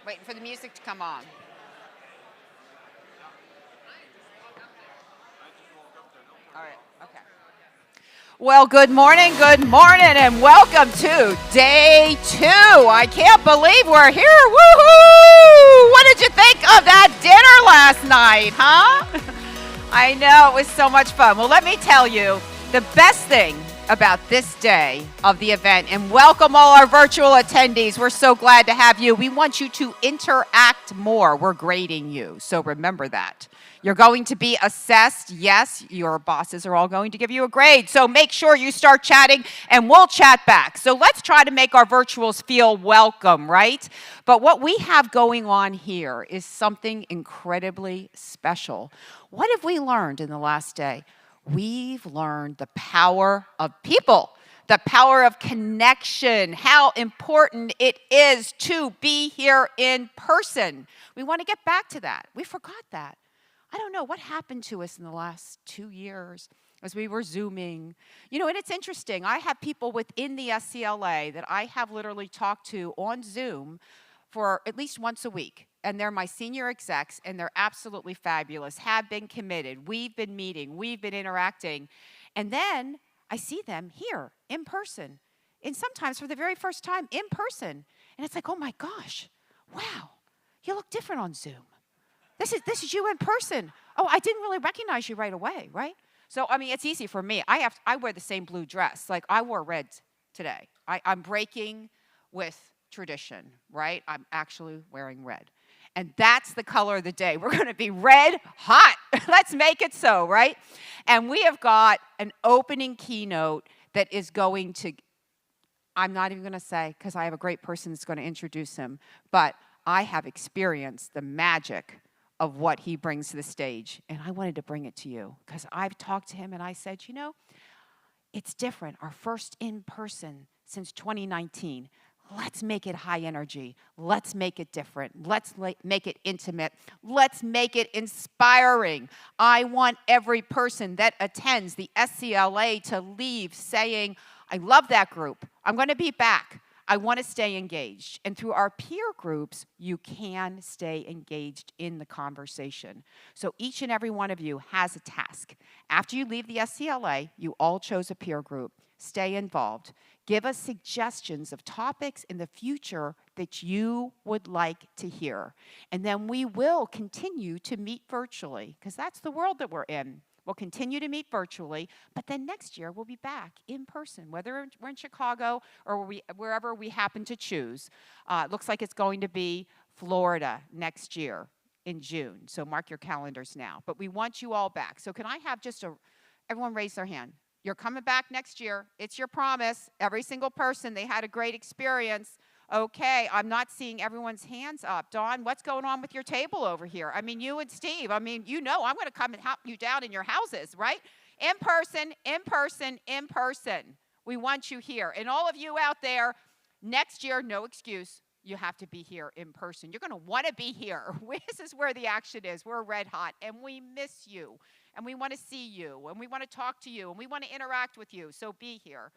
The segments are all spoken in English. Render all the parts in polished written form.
Waiting for the music to come on. All right, okay. Well, good morning, and welcome to day 2. I can't believe we're here. Woohoo! What did you think of that dinner last night, huh? I know, it was so much fun. Well, let me tell you, the best thing about this day of the event, and welcome all our virtual attendees. We're so glad to have you. We want you to interact more. We're grading you, so remember that. You're going to be assessed. Yes, your bosses are all going to give you a grade. So make sure you start chatting and we'll chat back. So let's try to make our virtuals feel welcome, right? But what we have going on here is something incredibly special. What have we learned in the last day? We've learned the power of people, the power of connection, how important it is to be here in person. We want to get back to that. We forgot that. I don't know what happened to us in the last 2 years as we were Zooming. You know, and it's interesting. I have people within the SCLA that I have literally talked to on Zoom for at least once a week. And they're my senior execs, and they're absolutely fabulous, have been committed. We've been meeting. We've been interacting. And then I see them here in person, and sometimes for the very first time in person. And it's like, oh, my gosh, wow, you look different on Zoom. This is you in person. Oh, I didn't really recognize you right away, right? So, I mean, it's easy for me. I wear the same blue dress. Like, I wore red today. I'm breaking with tradition, right? I'm actually wearing red. And that's the color of the day. We're going to be red hot. Let's make it so, right? And we have got an opening keynote that is going to, I'm not even going to say, because I have a great person that's going to introduce him, but I have experienced the magic of what he brings to the stage. And I wanted to bring it to you because I've talked to him and I said, you know, it's different. Our first in-person since 2019. Let's make it high energy. Let's make it different. Let's make it intimate. Let's make it inspiring. I want every person that attends the SCLA to leave saying, I love that group. I'm going to be back. I want to stay engaged. And through our peer groups, you can stay engaged in the conversation. So each and every one of you has a task. After you leave the SCLA, you all chose a peer group. Stay involved. Give us suggestions of topics in the future that you would like to hear. And then we will continue to meet virtually, because that's the world that we're in. We'll continue to meet virtually, but then next year we'll be back in person, whether we're in Chicago or wherever we happen to choose. It looks like it's going to be Florida next year in June, so mark your calendars now. But we want you all back. So can I have everyone raise their hand? You're coming back next year. It's your promise. Every single person, they had a great experience. Okay, I'm not seeing everyone's hands up. Dawn, what's going on with your table over here? I mean, you and Steve, I'm going to come and help you down in your houses, right? In person, in person, in person. We want you here. And all of you out there, next year, no excuse. You have to be here in person. You're going to want to be here. This is where the action is. We're red hot, and we miss you. And we want to see you, and we want to talk to you, and we want to interact with you. So be here.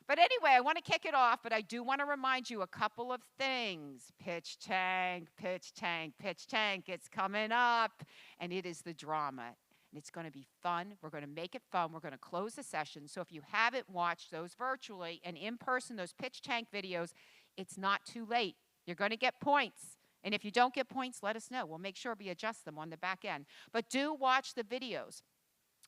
But anyway, I want to kick it off, but I do want to remind you a couple of things. Pitch tank, pitch tank, pitch tank. It's coming up, and it is the drama. And it's going to be fun. We're going to make it fun. We're going to close the session. So if you haven't watched those virtually and in person, those pitch tank videos, it's not too late. You're going to get points. And if you don't get points, let us know. We'll make sure we adjust them on the back end. But do watch the videos,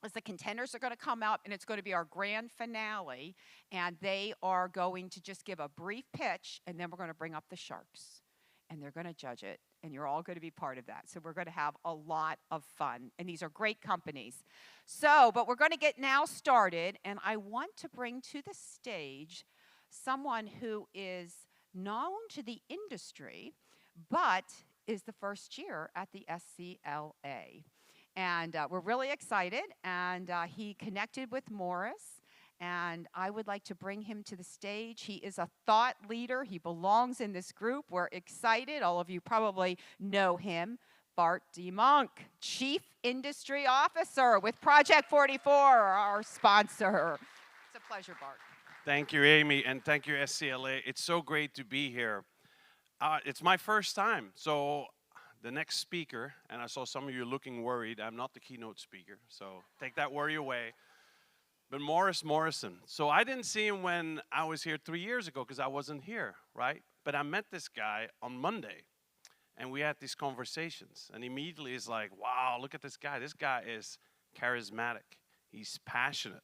as the contenders are going to come out, and it's going to be our grand finale, and they are going to just give a brief pitch, and then we're going to bring up the sharks, and they're going to judge it, and you're all going to be part of that. So we're going to have a lot of fun, and these are great companies. But we're going to get now started, and I want to bring to the stage someone who is known to the industry, but is the first year at the SCLA. And we're really excited, and he connected with Morris, and I would like to bring him to the stage. He is a thought leader. He belongs in this group. We're excited. All of you probably know him. Bart DeMonk, Chief Industry Officer with Project 44, our sponsor. It's a pleasure, Bart. Thank you, Amy, and thank you, SCLA. It's so great to be here. It's my first time. So the next speaker, and I saw some of you looking worried. I'm not the keynote speaker, so take that worry away. But Morrison. So I didn't see him when I was here 3 years ago because I wasn't here, right? But I met this guy on Monday, and we had these conversations. And immediately it's like, wow, look at this guy. This guy is charismatic. He's passionate.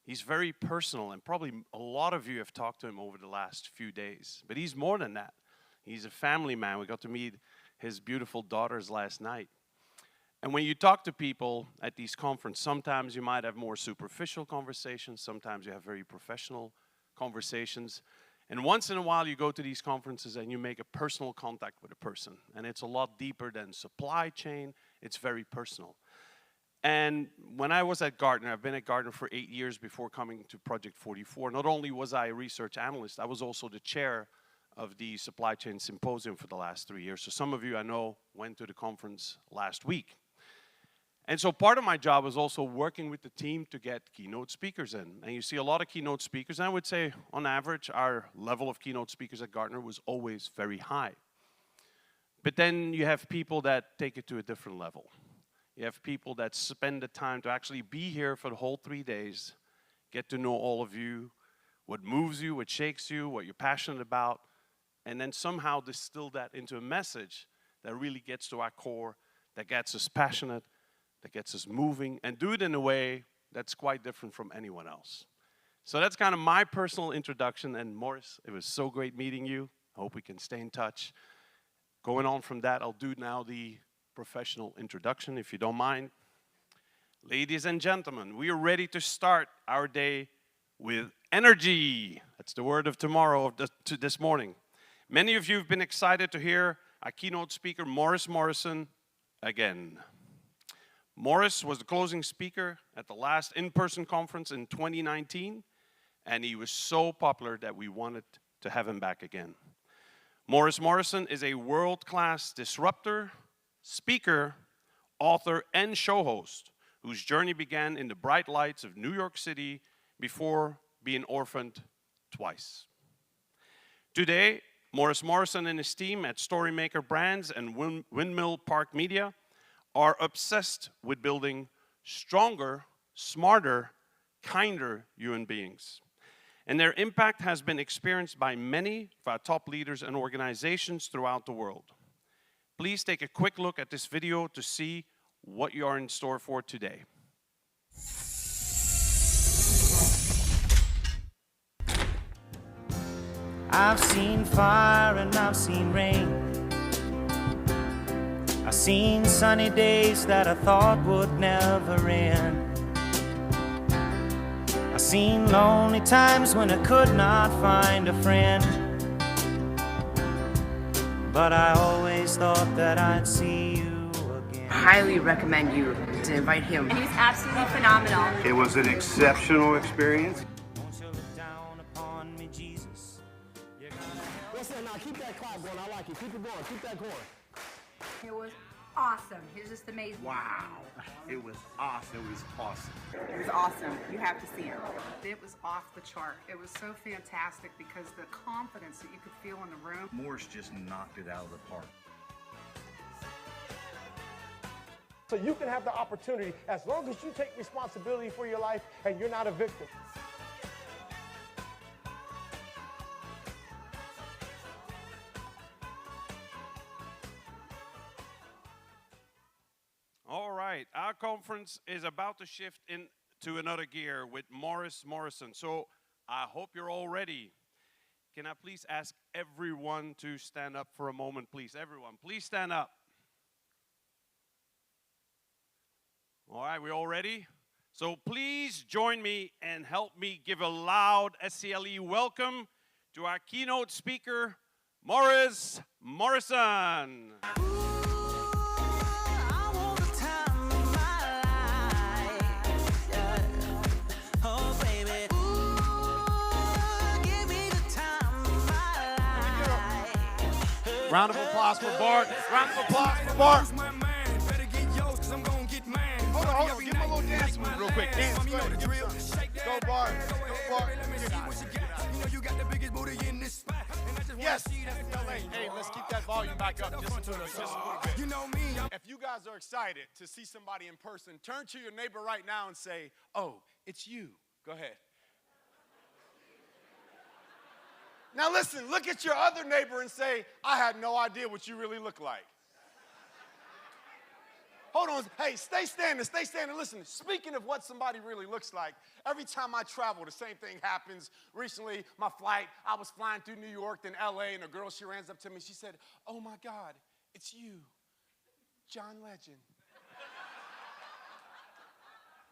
He's very personal, and probably a lot of you have talked to him over the last few days. But he's more than that. He's a family man. We got to meet his beautiful daughters last night. And when you talk to people at these conferences, sometimes you might have more superficial conversations. Sometimes you have very professional conversations. And once in a while, you go to these conferences and you make a personal contact with a person. And it's a lot deeper than supply chain. It's very personal. And when I was at Gartner, I've been at Gartner for 8 years before coming to Project 44. Not only was I a research analyst, I was also the chair of the Supply Chain Symposium for the last 3 years. So some of you, I know, went to the conference last week. And so part of my job was also working with the team to get keynote speakers in. And you see a lot of keynote speakers, and I would say, on average, our level of keynote speakers at Gartner was always very high. But then you have people that take it to a different level. You have people that spend the time to actually be here for the whole 3 days, get to know all of you, what moves you, what shakes you, what you're passionate about, and then somehow distill that into a message that really gets to our core, that gets us passionate, that gets us moving, and do it in a way that's quite different from anyone else. So that's kind of my personal introduction. And Morris, it was so great meeting you. I hope we can stay in touch. Going on from that, I'll do now the professional introduction, if you don't mind. Ladies and gentlemen, we are ready to start our day with energy. That's the word of tomorrow, to this morning. Many of you have been excited to hear our keynote speaker, Morrison, again. Morris was the closing speaker at the last in-person conference in 2019, and he was so popular that we wanted to have him back again. Morrison is a world-class disruptor, speaker, author, and show host whose journey began in the bright lights of New York City before being orphaned twice. Today, Morrison and his team at Storymaker Brands and Windmill Park Media are obsessed with building stronger, smarter, kinder human beings. And their impact has been experienced by many of our top leaders and organizations throughout the world. Please take a quick look at this video to see what you are in store for today. I've seen fire and I've seen rain. I've seen sunny days that I thought would never end. I've seen lonely times when I could not find a friend. But I always thought that I'd see you again. I highly recommend you to invite him. He was absolutely phenomenal. It was an exceptional experience. Won't you look down upon me, Jesus? What's that? Now keep that clap going. I like it. Keep it going. Keep that going. It was awesome. It was just amazing. Wow. It was awesome. It was awesome. It was awesome. You have to see it. It was off the chart. It was so fantastic because the confidence that you could feel in the room. Morris just knocked it out of the park. So you can have the opportunity as long as you take responsibility for your life and you're not a victim. All right, our conference is about to shift into another gear with Morrison. So I hope you're all ready. Can I please ask everyone to stand up for a moment, please? Everyone, please stand up. All right, we all ready? So please join me and help me give a loud SCLE welcome to our keynote speaker, Morrison. Round of applause for Bart. Round of applause for Bart. Hold on. Give him a little dance move real quick. Dance. Go Bart. Go Bart. Yes. Hey, stand back up just a little bit. You know me. If you guys are excited to see somebody in person, turn to your neighbor right now and say, oh, it's you. Go ahead. Now listen, look at your other neighbor and say, I had no idea what you really look like. Hold on. Hey, stay standing. Listen, speaking of what somebody really looks like, every time I travel, the same thing happens. Recently, my flight, I was flying through New York, then LA, and a girl, she runs up to me. She said, oh, my God, it's you, John Legend.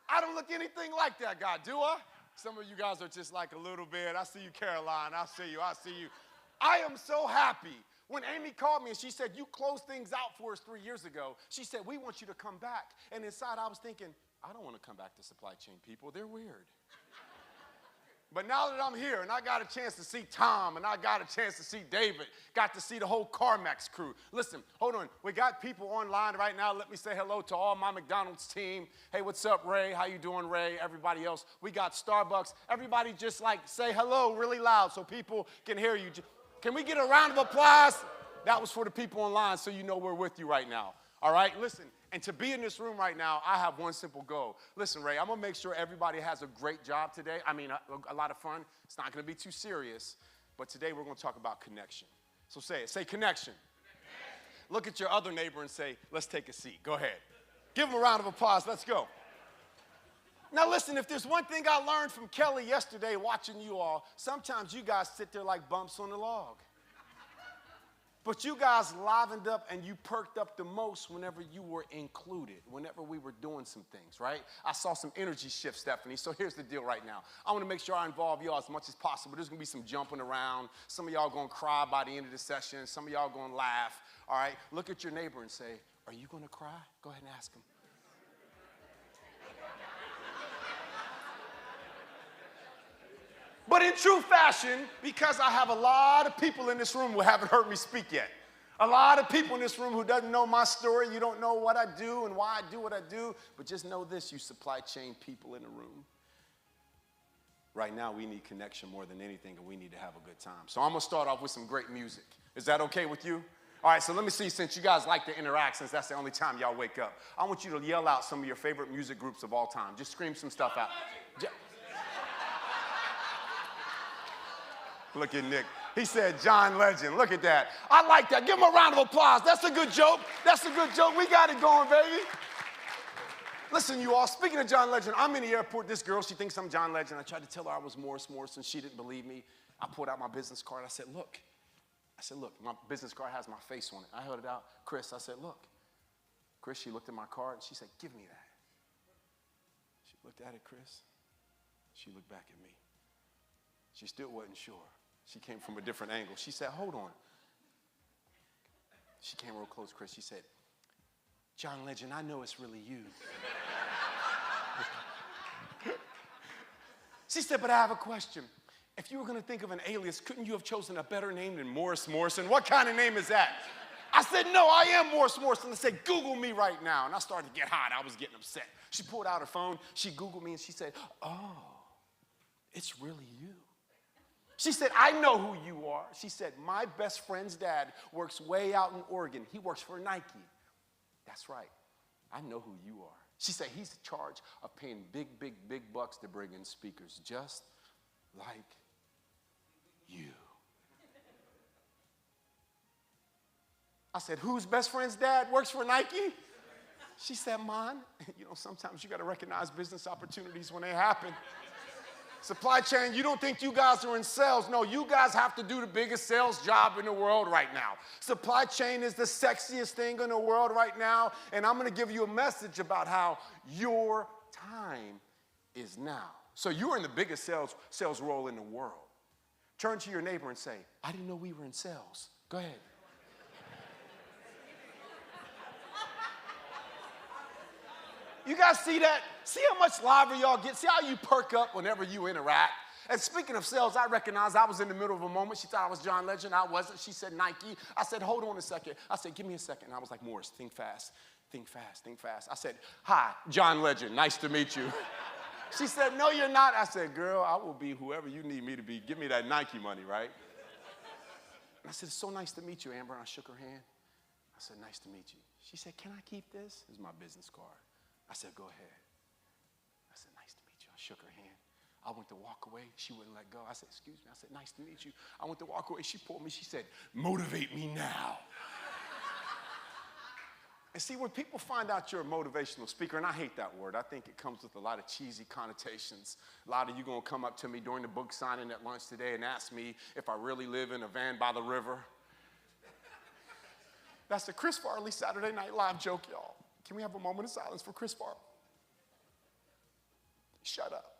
I don't look anything like that guy, do I? Some of you guys are just like a little bit. I see you, Caroline. I see you. I am so happy. When Amy called me and she said, you closed things out for us 3 years ago, she said, we want you to come back. And inside I was thinking, I don't want to come back to supply chain people. They're weird. But now that I'm here and I got a chance to see Tom and I got a chance to see David, got to see the whole CarMax crew. Listen, hold on. We got people online right now. Let me say hello to all my McDonald's team. Hey, what's up, Ray? How you doing, Ray? Everybody else. We got Starbucks. Everybody just like say hello really loud so people can hear you. Can we get a round of applause? That was for the people online so you know we're with you right now. All right, listen, and to be in this room right now, I have one simple goal. Listen, Ray, I'm going to make sure everybody has a great job today. I mean, a lot of fun. It's not going to be too serious, but today we're going to talk about connection. So say it. Say connection. Look at your other neighbor and say, let's take a seat. Go ahead. Give them a round of applause. Let's go. Now listen, if there's one thing I learned from Kelly yesterday watching you all, sometimes you guys sit there like bumps on the log. But you guys livened up and you perked up the most whenever you were included, whenever we were doing some things, right? I saw some energy shift, Stephanie, so here's the deal right now. I want to make sure I involve y'all as much as possible. There's going to be some jumping around. Some of y'all going to cry by the end of the session. Some of y'all going to laugh, all right? Look at your neighbor and say, are you going to cry? Go ahead and ask him. But in true fashion, because I have a lot of people in this room who haven't heard me speak yet, a lot of people in this room who doesn't know my story, you don't know what I do and why I do what I do, but just know this, you supply chain people in the room. Right now, we need connection more than anything, and we need to have a good time. So I'm going to start off with some great music. Is that okay with you? All right, so let me see, since you guys like to interact, since that's the only time y'all wake up, I want you to yell out some of your favorite music groups of all time. Just scream some stuff out. Look at Nick. He said John Legend. Look at that. I like that. Give him a round of applause. That's a good joke. That's a good joke. We got it going, baby. Listen, you all, speaking of John Legend, I'm in the airport. This girl, she thinks I'm John Legend. I tried to tell her I was Morrison. She didn't believe me. I pulled out my business card. I said, look, my business card has my face on it. I held it out. Chris, I said, look. Chris, she looked at my card and she said, give me that. She looked at it, Chris. She looked back at me. She still wasn't sure. She came from a different angle. She said, hold on. She came real close, Chris. She said, John Legend, I know it's really you. She said, but I have a question. If you were going to think of an alias, couldn't you have chosen a better name than Morrison? What kind of name is that? I said, no, I am Morrison. I said, Google me right now. And I started to get hot. I was getting upset. She pulled out her phone. She Googled me, and she said, oh, it's really you. She said, I know who you are. She said, my best friend's dad works way out in Oregon. He works for Nike. That's right. I know who you are. She said, he's in charge of paying big bucks to bring in speakers just like you. I said, whose best friend's dad works for Nike? She said, mine. You know, sometimes you got to recognize business opportunities when they happen. Supply chain, you don't think you guys are in sales. No, you guys have to do the biggest sales job in the world right now. Supply chain is the sexiest thing in the world right now, and I'm going to give you a message about how your time is now. So you're in the biggest sales role in the world. Turn to your neighbor and say, I didn't know we were in sales. Go ahead. You guys see that? See how much livelier y'all get? See how you perk up whenever you interact? And speaking of sales, I recognized I was in the middle of a moment. She thought I was John Legend. I wasn't. She said Nike. I said, hold on a second. I said, give me a second. And I was like, Morris, think fast. Think fast. Think fast. I said, hi, John Legend. Nice to meet you. She said, no, you're not. I said, girl, I will be whoever you need me to be. Give me that Nike money, right? And I said, it's so nice to meet you, Amber. And I shook her hand. said, nice to meet you. She said, can I keep this? This is my business card. I said, go ahead. I said, nice to meet you. I shook her hand. I went to walk away. She wouldn't let go. I said, excuse me. I said, nice to meet you. I went to walk away. She pulled me. She said, motivate me now. And see, when people find out you're a motivational speaker, and I hate that word. I think it comes with a lot of cheesy connotations. A lot of you going to come up to me during the book signing at lunch today and ask me if I really live in a van by the river. That's the Chris Farley Saturday Night Live joke, y'all. Can we have a moment of silence for Chris Farley? Shut up.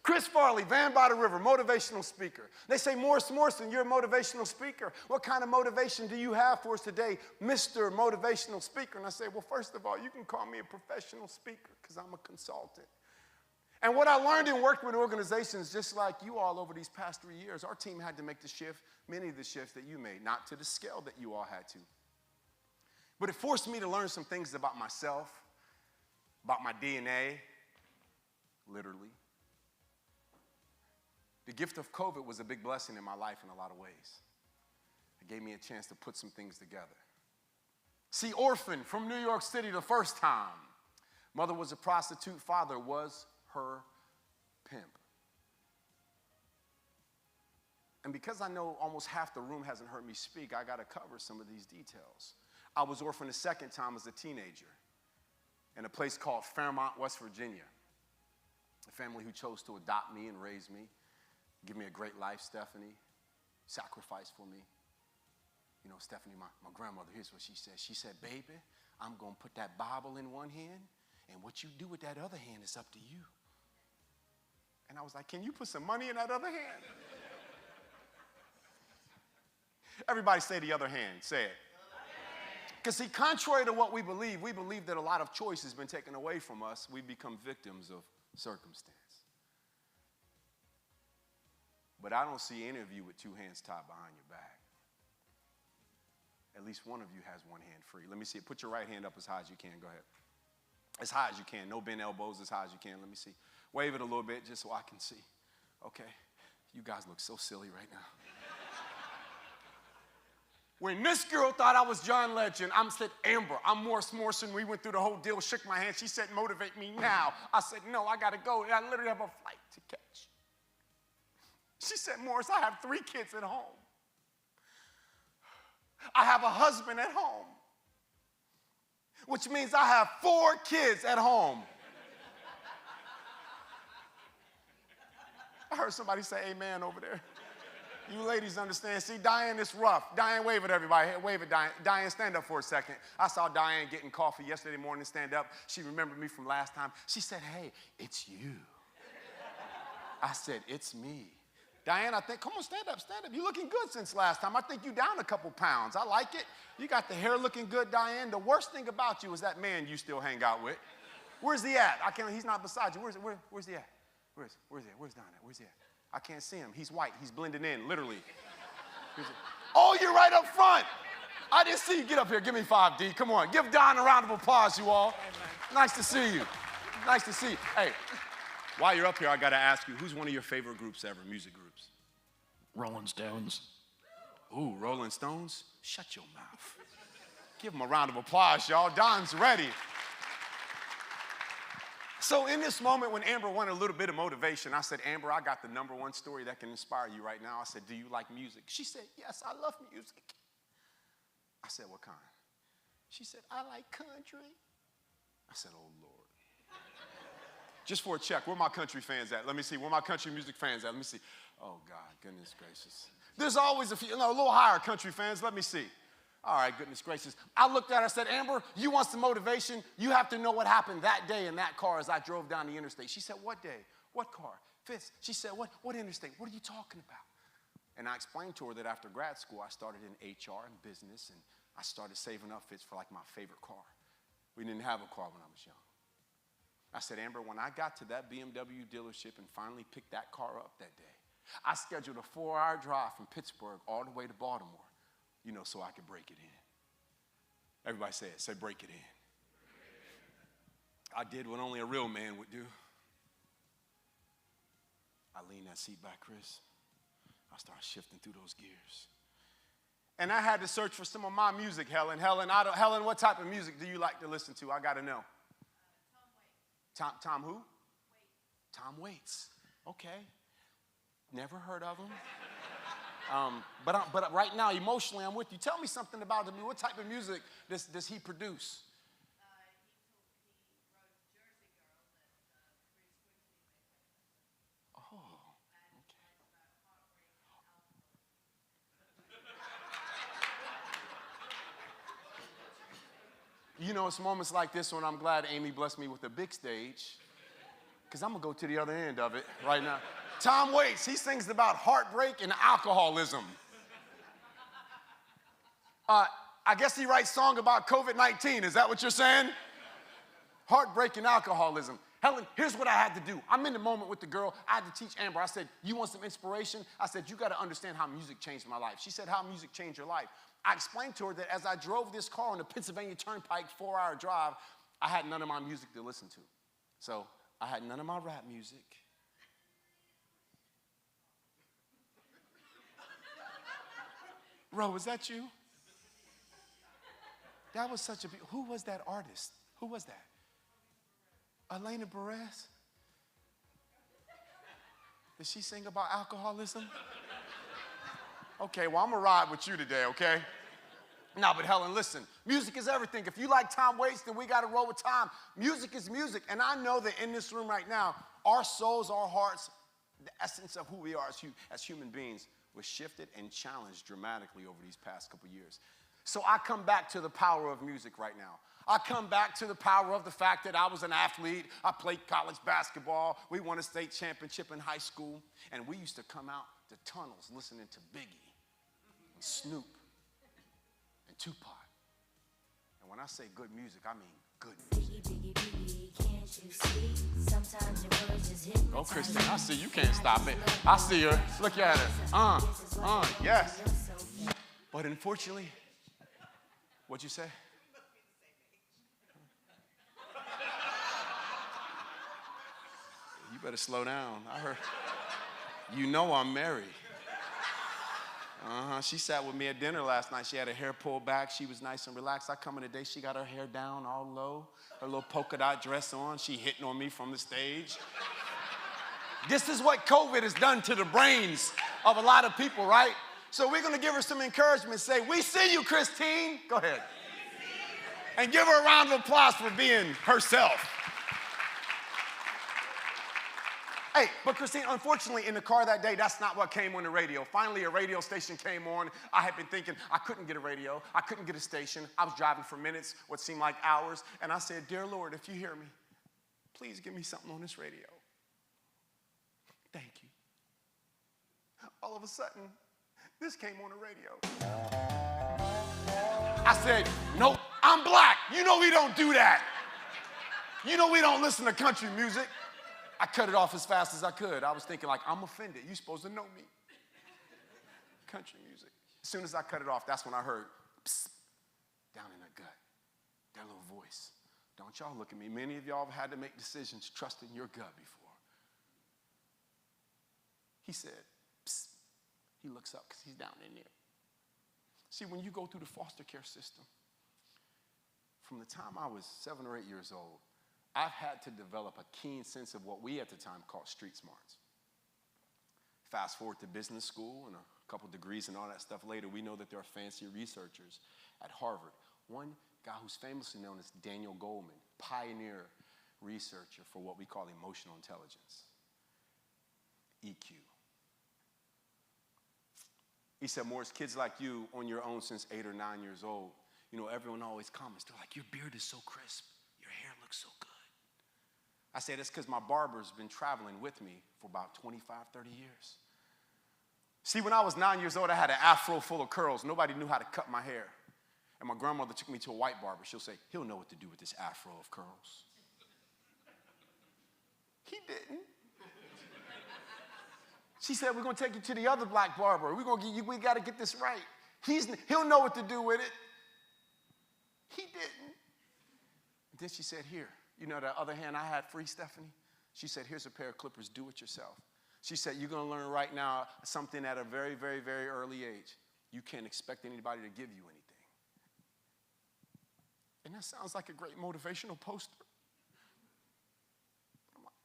Chris Farley, Van by the River, motivational speaker. They say, Morrison, you're a motivational speaker. What kind of motivation do you have for us today, Mr. Motivational Speaker? And I say, well, first of all, you can call me a professional speaker because I'm a consultant. And what I learned in working with organizations just like you all over these past 3 years, our team had to make the shift, many of the shifts that you made, not to the scale that you all had to. But it forced me to learn some things about myself, about my DNA, literally. The gift of COVID was a big blessing in my life in a lot of ways. It gave me a chance to put some things together. See, orphan from New York City the first time. Mother was a prostitute, father was her pimp. And because I know almost half the room hasn't heard me speak, I got to cover some of these details. I was orphaned a second time as a teenager in a place called Fairmont, West Virginia. A family who chose to adopt me and raise me. Give me a great life, Stephanie. Sacrifice for me. You know, Stephanie, my grandmother, here's what she said. She said, baby, I'm going to put that Bible in one hand, and what you do with that other hand is up to you. And I was like, can you put some money in that other hand? Everybody say the other hand. Say it. Because see, contrary to what we believe that a lot of choice has been taken away from us. We become victims of circumstance. But I don't see any of you with two hands tied behind your back. At least one of you has one hand free. Let me see it. Put your right hand up as high as you can. Go ahead. As high as you can. No bent elbows, as high as you can. Let me see. Wave it a little bit just so I can see. Okay. You guys look so silly right now. When this girl thought I was John Legend, I said, Amber, I'm Morrison. We went through the whole deal, shook my hand. She said, motivate me now. I said, no, I got to go. I literally have a flight to catch. She said, Morris, I have 3 kids at home. I have a husband at home, which means I have 4 kids at home. I heard somebody say amen over there. You ladies understand. See, Diane is rough. Diane, wave at everybody. Hey, wave at Diane. Diane, stand up for a second. I saw Diane getting coffee yesterday morning, stand up. She remembered me from last time. She said, hey, it's you. I said, it's me. Diane, I think, come on, stand up. You're looking good since last time. I think you're down a couple pounds. I like it. You got the hair looking good, Diane. The worst thing about you is that man you still hang out with. Where's he at? He's not beside you. Where's he at? Where's Diane at? Where's he at? I can't see him. He's white. He's blending in, literally. Oh, you're right up front. I didn't see you. Get up here. Give me 5D. Come on. Give Don a round of applause, you all. Nice to see you. Nice to see you. Hey. While you're up here, I got to ask you, who's one of your favorite groups ever, music groups? Rolling Stones. Ooh, Rolling Stones? Shut your mouth. Give them a round of applause, y'all. Don's ready. So in this moment when Amber wanted a little bit of motivation, I said, Amber, I got the #1 story that can inspire you right now. I said, do you like music? She said, yes, I love music. I said, what kind? She said, I like country. I said, oh, Lord. Just for a check, where my country fans at? Let me see, where my country music fans at? Let me see. Oh, God, goodness gracious. There's always a few, a little higher country fans. Let me see. All right, goodness gracious. I looked at her, I said, Amber, you want some motivation? You have to know what happened that day in that car as I drove down the interstate. She said, what day? What car? Fitz. She said, what interstate? What are you talking about? And I explained to her that after grad school, I started in HR and business, and I started saving up Fitz for like my favorite car. We didn't have a car when I was young. I said, Amber, when I got to that BMW dealership and finally picked that car up that day, I scheduled a 4-hour drive from Pittsburgh all the way to Baltimore, so I could break it in. Everybody say it. Say, break it in. I did what only a real man would do. I leaned that seat back, Chris. I started shifting through those gears. And I had to search for some of my music, Helen. Helen, what type of music do you like to listen to? I got to know. Tom who? Tom Waits. Okay. Never heard of him. But right now, emotionally, I'm with you. Tell me something about him. What type of music does he produce? Oh, okay. You know, it's moments like this when I'm glad Amy blessed me with a big stage, because I'm going to go to the other end of it right now. Tom Waits, he sings about heartbreak and alcoholism. I guess he writes songs about COVID-19. Is that what you're saying? Heartbreak and alcoholism. Helen, here's what I had to do. I'm in the moment with the girl. I had to teach Amber. I said, you want some inspiration? I said, you got to understand how music changed my life. She said, how music changed your life? I explained to her that as I drove this car on the Pennsylvania Turnpike 4-hour drive, I had none of my music to listen to. So I had none of my rap music. Ro, was that you? That was such a who was that artist? Who was that? Elena Perez? Did she sing about alcoholism? Okay, well, I'm going to ride with you today, okay? No, but Helen, listen. Music is everything. If you like Tom Waits, then we got to roll with Tom. Music is music. And I know that in this room right now, our souls, our hearts, the essence of who we are as human beings was shifted and challenged dramatically over these past couple years. So I come back to the power of music right now. I come back to the power of the fact that I was an athlete. I played college basketball. We won a state championship in high school. And we used to come out the tunnels listening to Biggie and Snoop and Tupac. And when I say good music, I mean good music. Oh, Christine, I see you can't stop it. I see her. Look at her. Yes. But unfortunately, what'd you say? You better slow down. I heard. You know I'm married. She sat with me at dinner last night. She had her hair pulled back. She was nice and relaxed. I come in today. She got her hair down all low, her little polka dot dress on. She hitting on me from the stage. This is what COVID has done to the brains of a lot of people, right? So we're going to give her some encouragement. Say, we see you, Christine. Go ahead. And give her a round of applause for being herself. Hey, but Christine, unfortunately, in the car that day, that's not what came on the radio. Finally, a radio station came on. I had been thinking I couldn't get a radio. I couldn't get a station. I was driving for minutes, what seemed like hours. And I said, dear Lord, if you hear me, please give me something on this radio. Thank you. All of a sudden, this came on the radio. I said, nope, I'm black. You know we don't do that. You know we don't listen to country music. I cut it off as fast as I could. I was thinking like, I'm offended. You're supposed to know me. Country music. As soon as I cut it off, that's when I heard, psst, down in the gut, that little voice. Don't y'all look at me. Many of y'all have had to make decisions trusting your gut before. He said, psst. He looks up because he's down in there. See, when you go through the foster care system, from the time I was 7 or 8 years old, I've had to develop a keen sense of what we at the time called street smarts. Fast forward to business school and a couple degrees and all that stuff later, we know that there are fancy researchers at Harvard. One guy who's famously known as Daniel Goleman, pioneer researcher for what we call emotional intelligence, EQ. He said, Morris, kids like you on your own since 8 or 9 years old, you know, everyone always comments, they're like, your beard is so crisp, your hair looks so good. I said, it's because my barber's been traveling with me for about 25, 30 years. See, when I was 9 years old, I had an afro full of curls. Nobody knew how to cut my hair. And my grandmother took me to a white barber. She'll say, he'll know what to do with this afro of curls. He didn't. She said, we're going to take you to the other black barber. We got to get this right. He'll know what to do with it. He didn't. And then she said, here. You know, the other hand I had free, Stephanie? She said, here's a pair of clippers, do it yourself. She said, you're going to learn right now something at a very, very, very early age. you can't expect anybody to give you anything. And that sounds like a great motivational poster.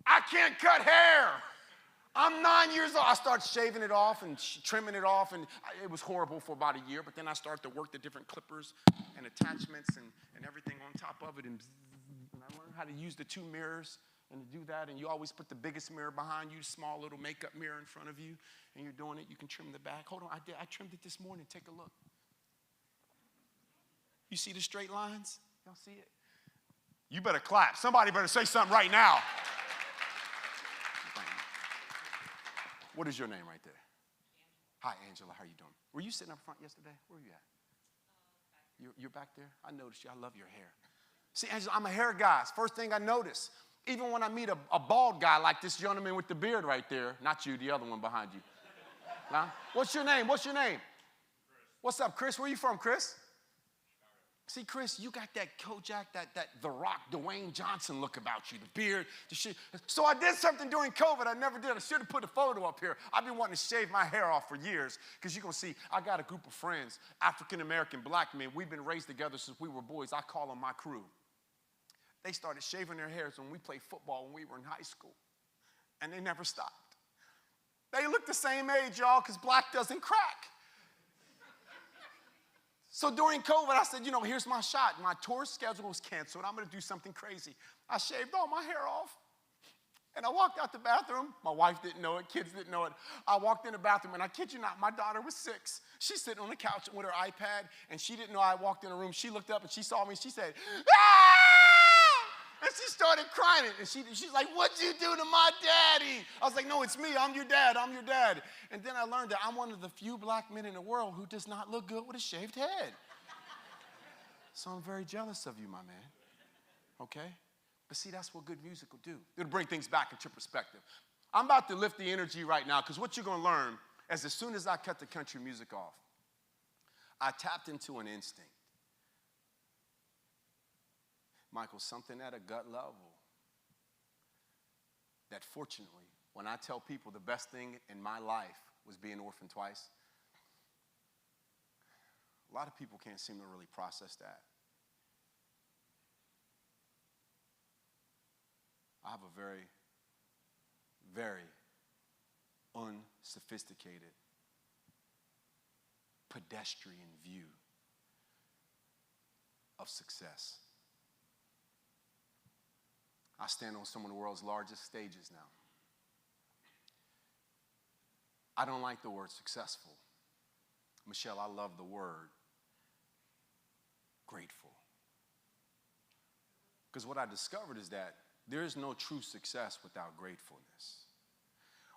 I can't cut hair. I'm 9 years old. I started shaving it off and trimming it off, and it was horrible for about a year, but then I started to work the different clippers and attachments and everything on top of it, and I learned how to use the 2 mirrors and to do that, and you always put the biggest mirror behind you, small little makeup mirror in front of you, and you're doing it. You can trim the back. Hold on, I trimmed it this morning. Take a look. You see the straight lines? Y'all see it? You better clap. Somebody better say something right now. What is your name right there? Hi, Angela. How are you doing? Were you sitting up front yesterday? Where are you at? You're back there? I noticed you. I love your hair. See, Angela, I'm a hair guy. It's the first thing I notice. Even when I meet a bald guy like this gentleman with the beard right there, not you, the other one behind you. Huh? What's your name? What's your name? Chris. What's up, Chris? Where are you from, Chris? See, Chris, you got that Kojak, that The Rock, Dwayne Johnson look about you, the beard, the shit. So I did something during COVID I never did. I should have put a photo up here. I've been wanting to shave my hair off for years because you're going to see I got a group of friends, African-American black men. We've been raised together since we were boys. I call them my crew. They started shaving their hairs when we played football when we were in high school, and they never stopped. They look the same age, y'all, because black doesn't crack. So during COVID, I said, here's my shot. My tour schedule was canceled. I'm going to do something crazy. I shaved all my hair off, and I walked out the bathroom. My wife didn't know it. Kids didn't know it. I walked in the bathroom, and I kid you not, my daughter was 6. She's sitting on the couch with her iPad, and she didn't know I walked in the room. She looked up, and she saw me, and she said, "Ah!" And she started crying, and she's like, "What'd you do to my daddy?" I was like, "No, it's me. I'm your dad. I'm your dad." And then I learned that I'm one of the few black men in the world who does not look good with a shaved head. So I'm very jealous of you, my man. Okay? But see, that's what good music will do. It'll bring things back into perspective. I'm about to lift the energy right now because what you're going to learn is as soon as I cut the country music off, I tapped into an instinct. Michael, something at a gut level that fortunately, when I tell people the best thing in my life was being orphaned twice, a lot of people can't seem to really process that. I have a very, very unsophisticated, pedestrian view of success. I stand on some of the world's largest stages now. I don't like the word successful. Michelle, I love the word grateful. Because what I discovered is that there is no true success without gratefulness.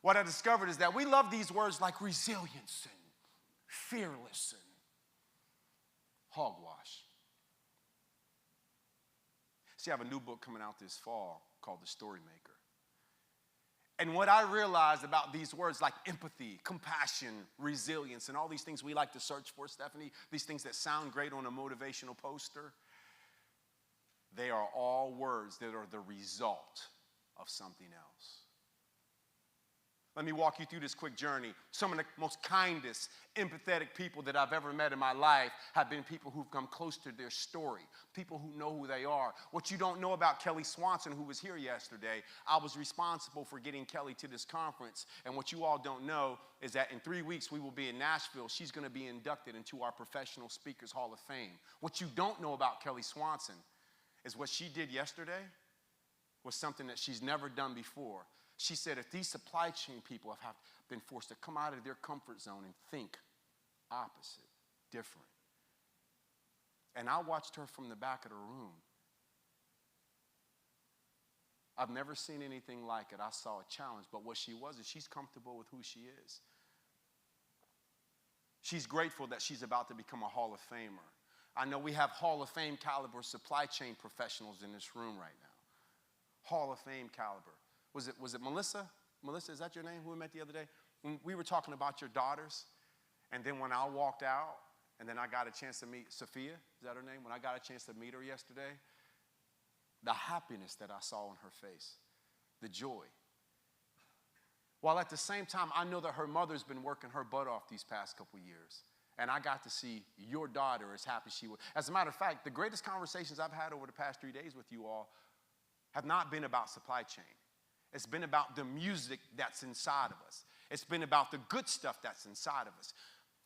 What I discovered is that we love these words like resilience and fearless and hogwash. See, I have a new book coming out this fall called The Storymaker. And what I realized about these words like empathy, compassion, resilience, and all these things we like to search for, Stephanie, these things that sound great on a motivational poster, they are all words that are the result of something else. Let me walk you through this quick journey. Some of the most kindest, empathetic people that I've ever met in my life have been people who've come close to their story, people who know who they are. What you don't know about Kelly Swanson, who was here yesterday, I was responsible for getting Kelly to this conference. And what you all don't know is that in 3 weeks, we will be in Nashville. She's going to be inducted into our Professional Speakers Hall of Fame. What you don't know about Kelly Swanson is what she did yesterday was something that she's never done before. She said, if these supply chain people have been forced to come out of their comfort zone and think opposite, different. And I watched her from the back of the room. I've never seen anything like it. I saw a challenge, but what she was is she's comfortable with who she is. She's grateful that she's about to become a Hall of Famer. I know we have Hall of Fame caliber supply chain professionals in this room right now. Hall of Fame caliber. Was it Melissa? Melissa, is that your name? Who we met the other day? When we were talking about your daughters, and then when I walked out, and then I got a chance to meet Sophia, is that her name? When I got a chance to meet her yesterday, the happiness that I saw on her face, the joy. While at the same time, I know that her mother's been working her butt off these past couple years. And I got to see your daughter as happy as she was. As a matter of fact, the greatest conversations I've had over the past 3 days with you all have not been about supply chain. It's been about the music that's inside of us. It's been about the good stuff that's inside of us.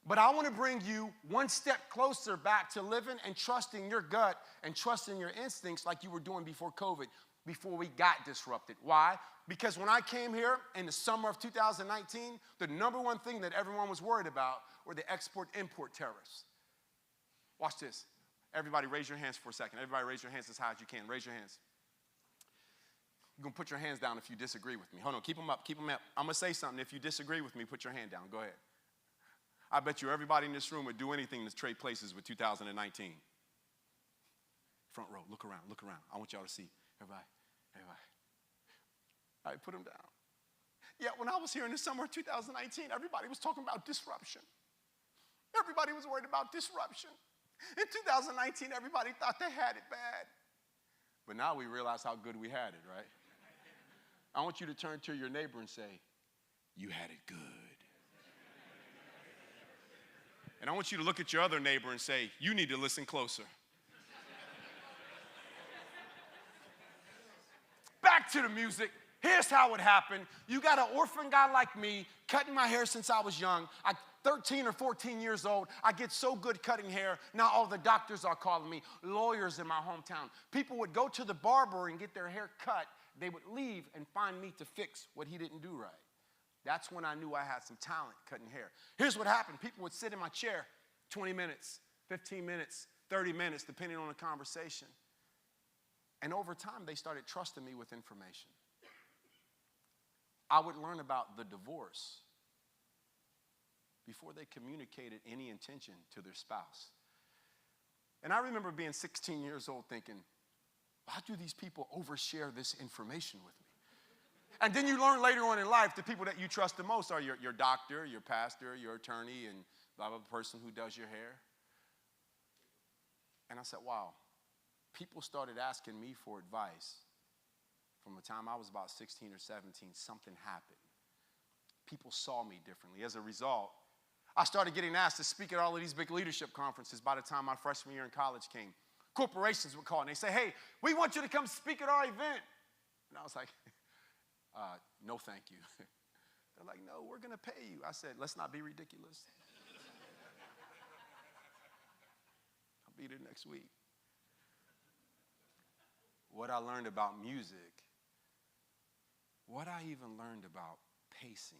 But I want to bring you one step closer back to living and trusting your gut and trusting your instincts like you were doing before COVID, before we got disrupted. Why? Because when I came here in the summer of 2019, the number one thing that everyone was worried about were the export-import tariffs. Watch this. Everybody raise your hands for a second. Everybody raise your hands as high as you can. Raise your hands. You're going to put your hands down if you disagree with me. Hold on, keep them up, keep them up. I'm going to say something. If you disagree with me, put your hand down. Go ahead. I bet you everybody in this room would do anything to trade places with 2019. Front row, look around, look around. I want y'all to see. Everybody. All right, put them down. Yeah, when I was here in the summer of 2019, everybody was talking about disruption. Everybody was worried about disruption. In 2019, everybody thought they had it bad. But now we realize how good we had it, right? I want you to turn to your neighbor and say, you had it good. And I want you to look at your other neighbor and say, you need to listen closer. Back to the music. Here's how it happened. You got an orphan guy like me, cutting my hair since I was young. I'm 13 or 14 years old. I get so good cutting hair. Now all the doctors are calling me, lawyers in my hometown. People would go to the barber and get their hair cut. They would leave and find me to fix what he didn't do right. That's when I knew I had some talent cutting hair. Here's what happened. People would sit in my chair 20 minutes, 15 minutes, 30 minutes, depending on the conversation. And over time, they started trusting me with information. I would learn about the divorce before they communicated any intention to their spouse. And I remember being 16 years old thinking, why do these people overshare this information with me? And then you learn later on in life the people that you trust the most are your doctor, your pastor, your attorney, and blah, blah, the person who does your hair. And I said, wow, people started asking me for advice. From the time I was about 16 or 17, something happened. People saw me differently. As a result, I started getting asked to speak at all of these big leadership conferences by the time my freshman year in college came. Corporations would call and they say, hey, we want you to come speak at our event. And I was like, no, thank you. They're like, no, we're going to pay you. I said, let's not be ridiculous. I'll be there next week. What I learned about music, what I even learned about pacing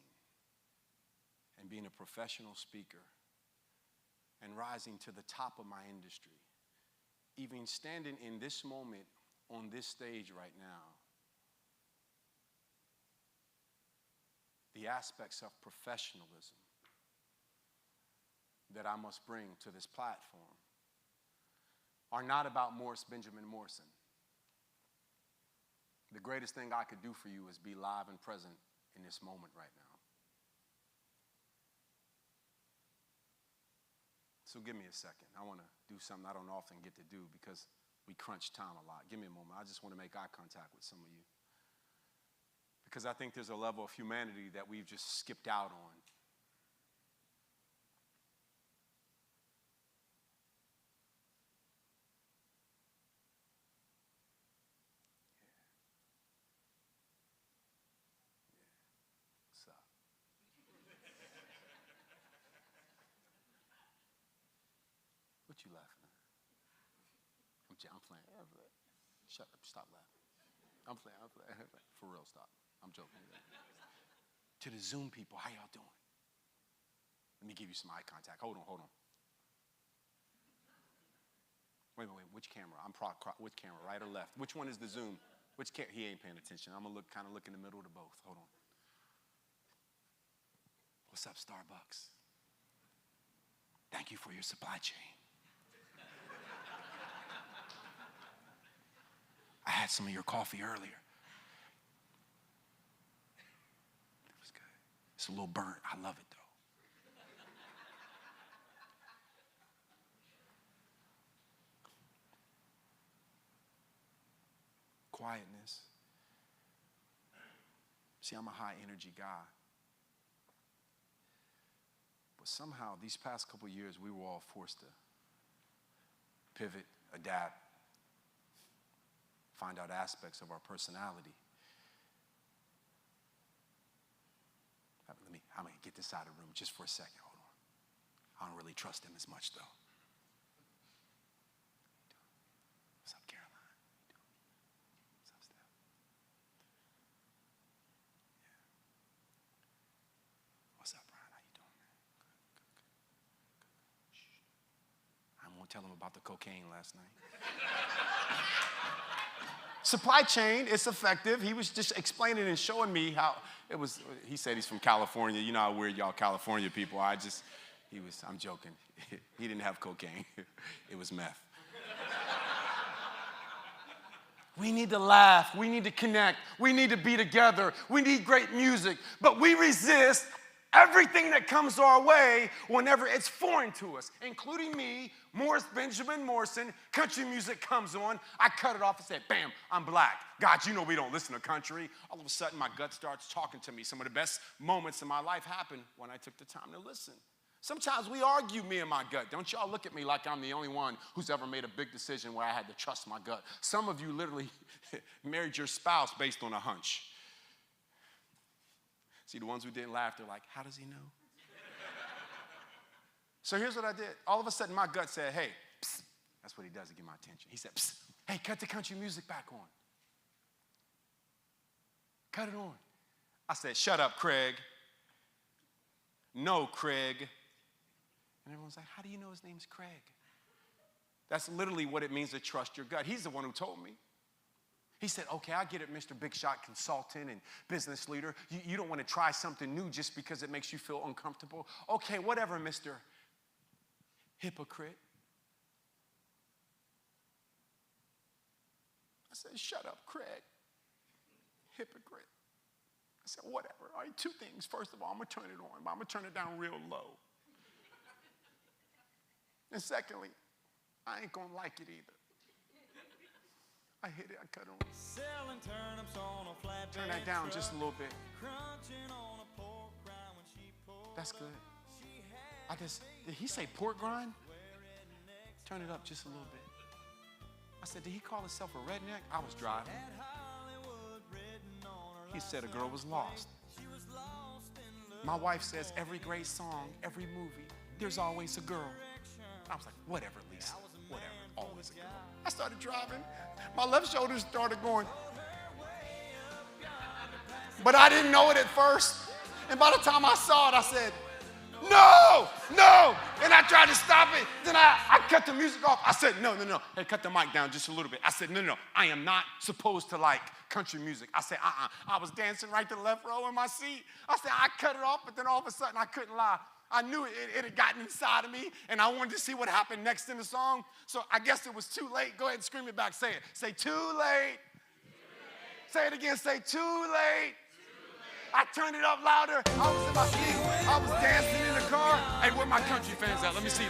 and being a professional speaker and rising to the top of my industry, even standing in this moment on this stage right now, the aspects of professionalism that I must bring to this platform are not about Benjamin Morrison. The greatest thing I could do for you is be live and present in this moment right now. So give me a second. I want to do something I don't often get to do because we crunch time a lot. Give me a moment. I just want to make eye contact with some of you. Because I think there's a level of humanity that we've just skipped out on. What you laughing at? I'm playing. Shut up, stop laughing. I'm playing. For real, stop. I'm joking. To the Zoom people, how y'all doing? Let me give you some eye contact. Hold on. Wait, which camera? Which camera, right or left? Which one is the Zoom? He ain't paying attention. I'm gonna kind of look in the middle of the both. Hold on. What's up, Starbucks? Thank you for your supply chain. I had some of your coffee earlier. It was good. It's a little burnt. I love it, though. Quietness. See, I'm a high energy guy. But somehow, these past couple years, we were all forced to pivot, adapt, find out aspects of our personality. I'm going to get this out of the room just for a second. Hold on. I don't really trust him as much, though. What's up, Caroline? What's up, Steph? Yeah. What's up, Brian? How you doing, man? Good. Shh. I won't tell him about the cocaine last night. Supply chain, it's effective. He was just explaining and showing me how it was. He said he's from California. You know how weird y'all California people are. I'm joking. He didn't have cocaine. It was meth. We need to laugh. We need to connect. We need to be together. We need great music. But we resist everything that comes our way whenever it's foreign to us, including me, Benjamin Morrison. Country music comes on. I cut it off and said, bam, I'm black. God, you know we don't listen to country. All of a sudden, my gut starts talking to me. Some of the best moments in my life happened when I took the time to listen. Sometimes we argue, me and my gut. Don't y'all look at me like I'm the only one who's ever made a big decision where I had to trust my gut. Some of you literally married your spouse based on a hunch. See, the ones who didn't laugh, they're like, how does he know? So here's what I did. All of a sudden, my gut said, hey, psst. That's what he does to get my attention. He said, psst. Hey, cut the country music back on. Cut it on. I said, shut up, Craig. No, Craig. And everyone's like, how do you know his name's Craig? That's literally what it means to trust your gut. He's the one who told me. He said, okay, I get it, Mr. Big Shot Consultant and business leader. You don't want to try something new just because it makes you feel uncomfortable. Okay, whatever, Mr. Hypocrite. I said, shut up, Craig. Hypocrite. I said, whatever. All right, two things. First of all, I'm going to turn it on, but I'm going to turn it down real low. And secondly, I ain't going to like it either. I hit it, I cut it on. Turn that down just a little bit. That's good. Did he say pork rind? Turn it up just a little bit. I said, did he call himself a redneck? I was driving. He said a girl was lost. My wife says every great song, every movie, there's always a girl. I was like, whatever, Lisa, whatever, always a girl. I started driving. My left shoulder started going. But I didn't know it at first. And by the time I saw it, I said, no, no. And I tried to stop it. Then I cut the music off. I said, no. Hey, cut the mic down just a little bit. I said, no. I am not supposed to like country music. I said, I was dancing right to the left row in my seat. I said, I cut it off, but then all of a sudden I couldn't lie. I knew it had gotten inside of me, and I wanted to see what happened next in the song. So I guess it was too late. Go ahead and scream it back. Say it. Say, too late. Say it again. Say, too late. I turned it up louder. I was in my seat. I was dancing in the car. Hey, where my country fans at? Let me see.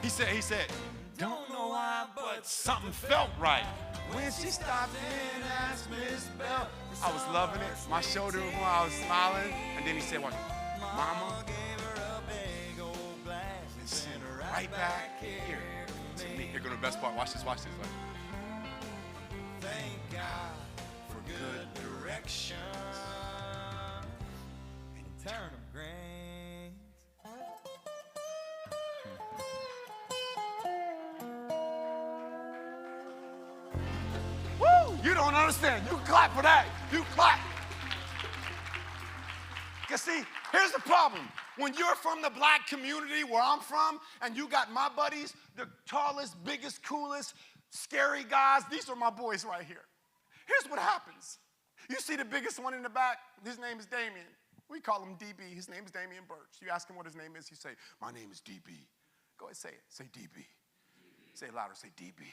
He said, don't know why, but something felt right. When she stopped and asked Miss Bell. I was loving it. My shoulder was going, I was smiling. And then he said, what? Mama. And sent her right back here to me. Here go the best part. Watch this. Thank God for good directions. Turn them grains. Woo! You don't understand. You clap for that. You clap. Because see, here's the problem. When you're from the black community where I'm from, and you got my buddies, the tallest, biggest, coolest, scary guys, these are my boys right here. Here's what happens. You see the biggest one in the back? His name is Damien. We call him DB. His name is Damian Birch. You ask him what his name is, he say, my name is DB. Go ahead, say it. Say DB. Say it louder. Say DB.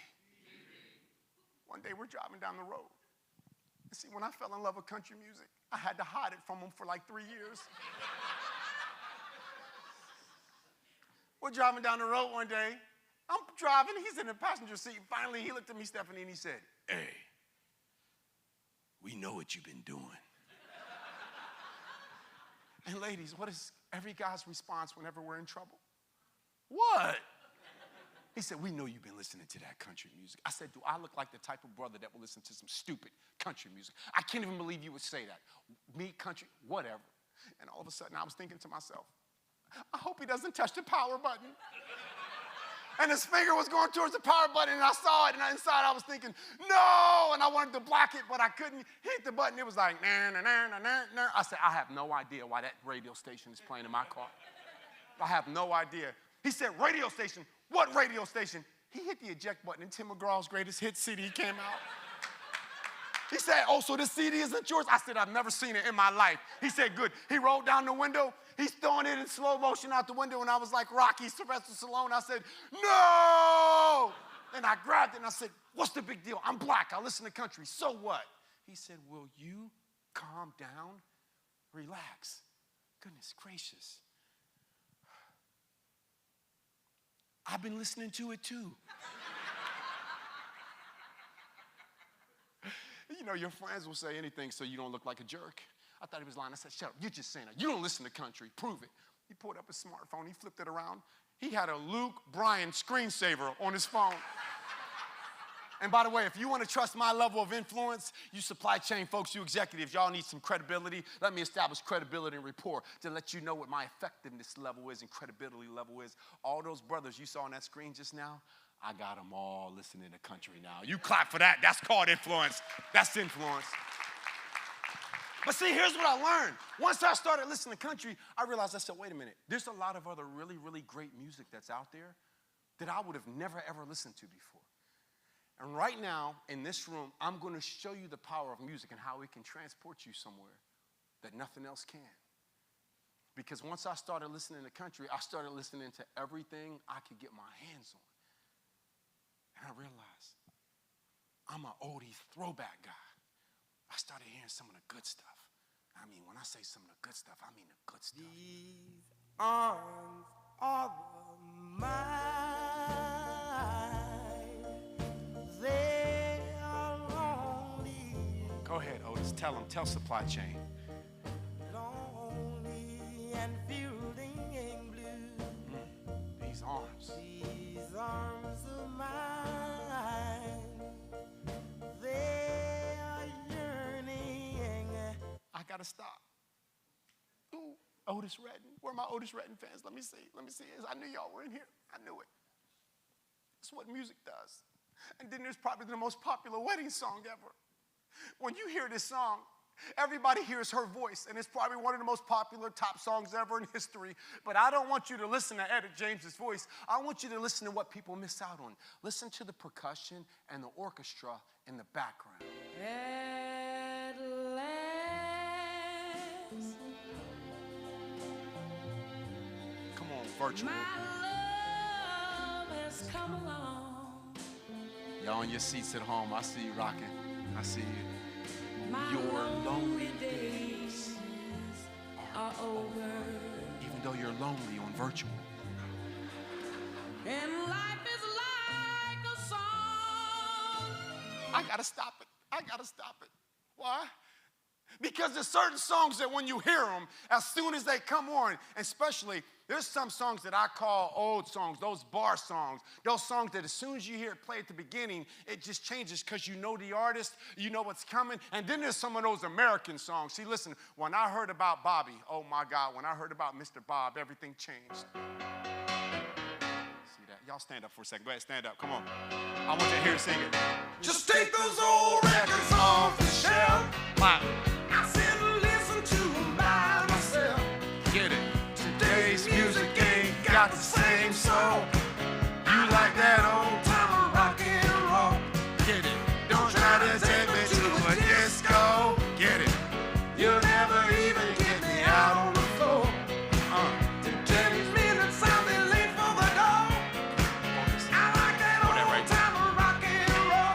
One day we're driving down the road. And see, when I fell in love with country music, I had to hide it from him for like 3 years. We're driving down the road one day. I'm driving. He's in the passenger seat. Finally, he looked at me, Stephanie, and he said, hey, we know what you've been doing. And ladies, what does every guy's response whenever we're in trouble? What? He said, we know you've been listening to that country music. I said, do I look like the type of brother that will listen to some stupid country music? I can't even believe you would say that. Me, country, whatever. And all of a sudden, I was thinking to myself, I hope he doesn't touch the power button. And his finger was going towards the power button, and I saw it, and inside I was thinking, no! And I wanted to block it, but I couldn't hit the button. It was like, nah, nah, nah, nah, nah, nah. I said, I have no idea why that radio station is playing in my car. I have no idea. He said, radio station. What radio station? He hit the eject button, and Tim McGraw's greatest hit CD came out. He said, oh, so this CD isn't yours? I said, I've never seen it in my life. He said, good. He rolled down the window. He's throwing it in slow motion out the window, and I was like Rocky, Sylvester Stallone. I said, no! And I grabbed it, and I said, what's the big deal? I'm black. I listen to country. So what? He said, will you calm down? Relax. Goodness gracious. I've been listening to it, too. You know, your friends will say anything so you don't look like a jerk. I thought he was lying. I said, shut up, you're just saying that. You don't listen to country. Prove it. He pulled up his smartphone. He flipped it around. He had a Luke Bryan screensaver on his phone. And by the way, if you want to trust my level of influence, you supply chain folks, you executives, y'all need some credibility. Let me establish credibility and rapport to let you know what my effectiveness level is and credibility level is. All those brothers you saw on that screen just now, I got them all listening to country now. You clap for that. That's called influence. That's influence. But see, here's what I learned. Once I started listening to country, I realized, I said, wait a minute. There's a lot of other really, really great music that's out there that I would have never, ever listened to before. And right now, in this room, I'm going to show you the power of music and how it can transport you somewhere that nothing else can. Because once I started listening to country, I started listening to everything I could get my hands on. And I realized I'm an oldies throwback guy. I started hearing some of the good stuff. I mean, when I say some of the good stuff, I mean the good stuff. These arms are mine. They are lonely. Go ahead, Otis. Tell them. Tell supply chain. Lonely and feeling blue. These arms. These arms of mine. They are yearning. I gotta stop. Ooh, Otis Redden. Where are my Otis Redden fans? Let me see. Let me see. I knew y'all were in here. I knew it. That's what music does. And then there's probably the most popular wedding song ever. When you hear this song, everybody hears her voice, and it's probably one of the most popular top songs ever in history. But I don't want you to listen to Etta James's voice. I want you to listen to what people miss out on. Listen to the percussion and the orchestra in the background. At last, Come on, virtual. my love has come along. Y'all in your seats at home, I see you rocking. I see you. My Your lonely days are over, Even though you're lonely on virtual. and life is like a song. I gotta stop it. I gotta stop it. Why? Because there's certain songs that when you hear them, as soon as they come on, especially, there's some songs that I call old songs, those bar songs, those songs that as soon as you hear it play at the beginning, it just changes because you know the artist, you know what's coming. And then there's some of those American songs. See, listen, when I heard about Bobby, oh my God, when I heard about Mr. Bob, everything changed. See that? Y'all stand up for a second. Go ahead, stand up. Come on. I want you to hear you sing it. Just take those old records off the shelf. Wow. I sit and listen to them by myself. Get it. Today's music ain't got the same soul. You like that old time rock and roll. Get it. Don't try to take me to a disco. Get it. You'll never even get me out on the floor. To 10 minutes I'll be late for the door. I like that Hold that old right time rock and roll.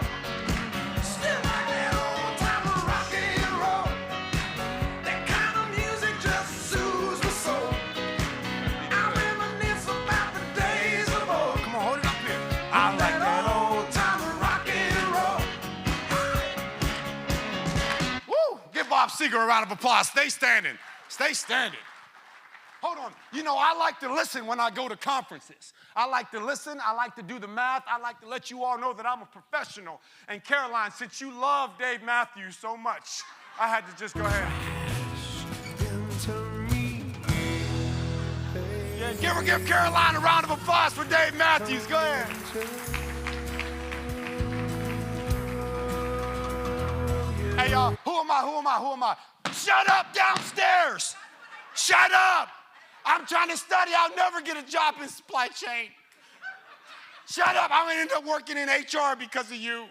Still like that old time rock and roll. That kind of music just soothes my soul. I reminisce about the days of old. Come on, hold it up here. I like that old time rock and roll. Woo! Give Bob Seger a round of applause. Stay standing. Stay standing. Hold on. You know, I like to listen when I go to conferences. I like to listen. I like to do the math. I like to let you all know that I'm a professional. And Caroline, since you love Dave Matthews so much, I had to just go ahead. Yeah, give Caroline a round of applause for Dave Matthews. Go ahead. Hey, y'all, who am I? Shut up downstairs. Shut up. I'm trying to study. I'll never get a job in supply chain. Shut up. I'm going to end up working in HR because of you.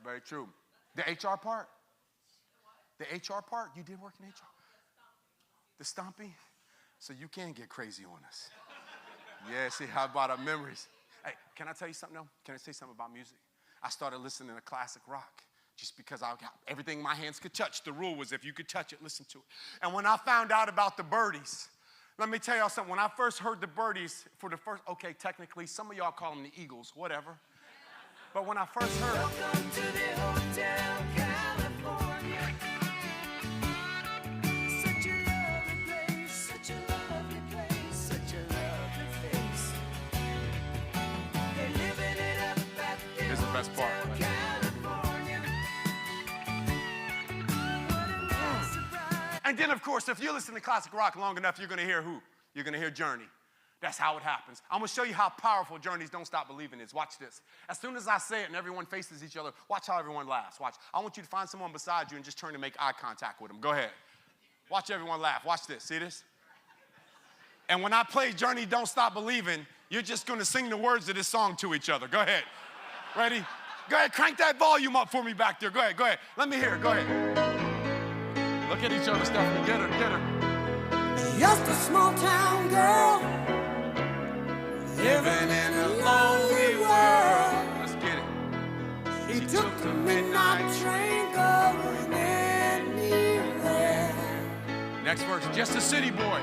Very true. The HR part? You did work in HR? The stomping? So you can get crazy on us. Yeah, see, how about our memories? Hey, can I tell you something else? Can I say something about music? I started listening to classic rock just because I got everything my hands could touch. The rule was if you could touch it, listen to it. And when I found out about the Birdies, let me tell y'all something. When I first heard the Birdies for the first, okay, technically, some of y'all call them the Eagles, whatever. But when I first heard Welcome to the Hotel California. Such a lovely place, such a lovely place, such a lovely face. They're living it up at the Here's the best part. Hotel California. What a nice surprise. And then, of course, if you listen to classic rock long enough, you're going to hear who? You're going to hear Journey. That's how it happens. I'm going to show you how powerful Journey's Don't Stop Believing is. Watch this. As soon as I say it and everyone faces each other, watch how everyone laughs. Watch. I want you to find someone beside you and just turn and make eye contact with them. Go ahead. Watch everyone laugh. Watch this. See this? And when I play Journey Don't Stop Believing, you're just going to sing the words of this song to each other. Go ahead. Ready? Go ahead. Crank that volume up for me back there. Go ahead. Go ahead. Let me hear it. Go ahead. Look at each other, Stephanie. Get her. Get her. Just a small town girl living in a lonely world. Let's get it. She took the midnight train going anywhere. Next verse. Just a city boy.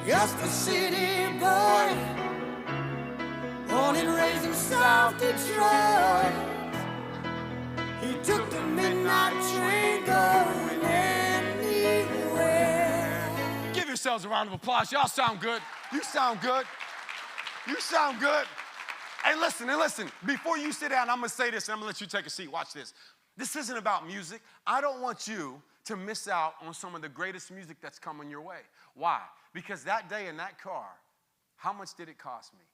Just a city boy, born and raised in South Detroit. He took the midnight train going anywhere. Give yourselves a round of applause. Y'all sound good. You sound good. You sound good. Hey, listen. Before you sit down, I'm going to say this, and I'm going to let you take a seat. Watch this. This isn't about music. I don't want you to miss out on some of the greatest music that's coming your way. Why? Because that day in that car, how much did it cost me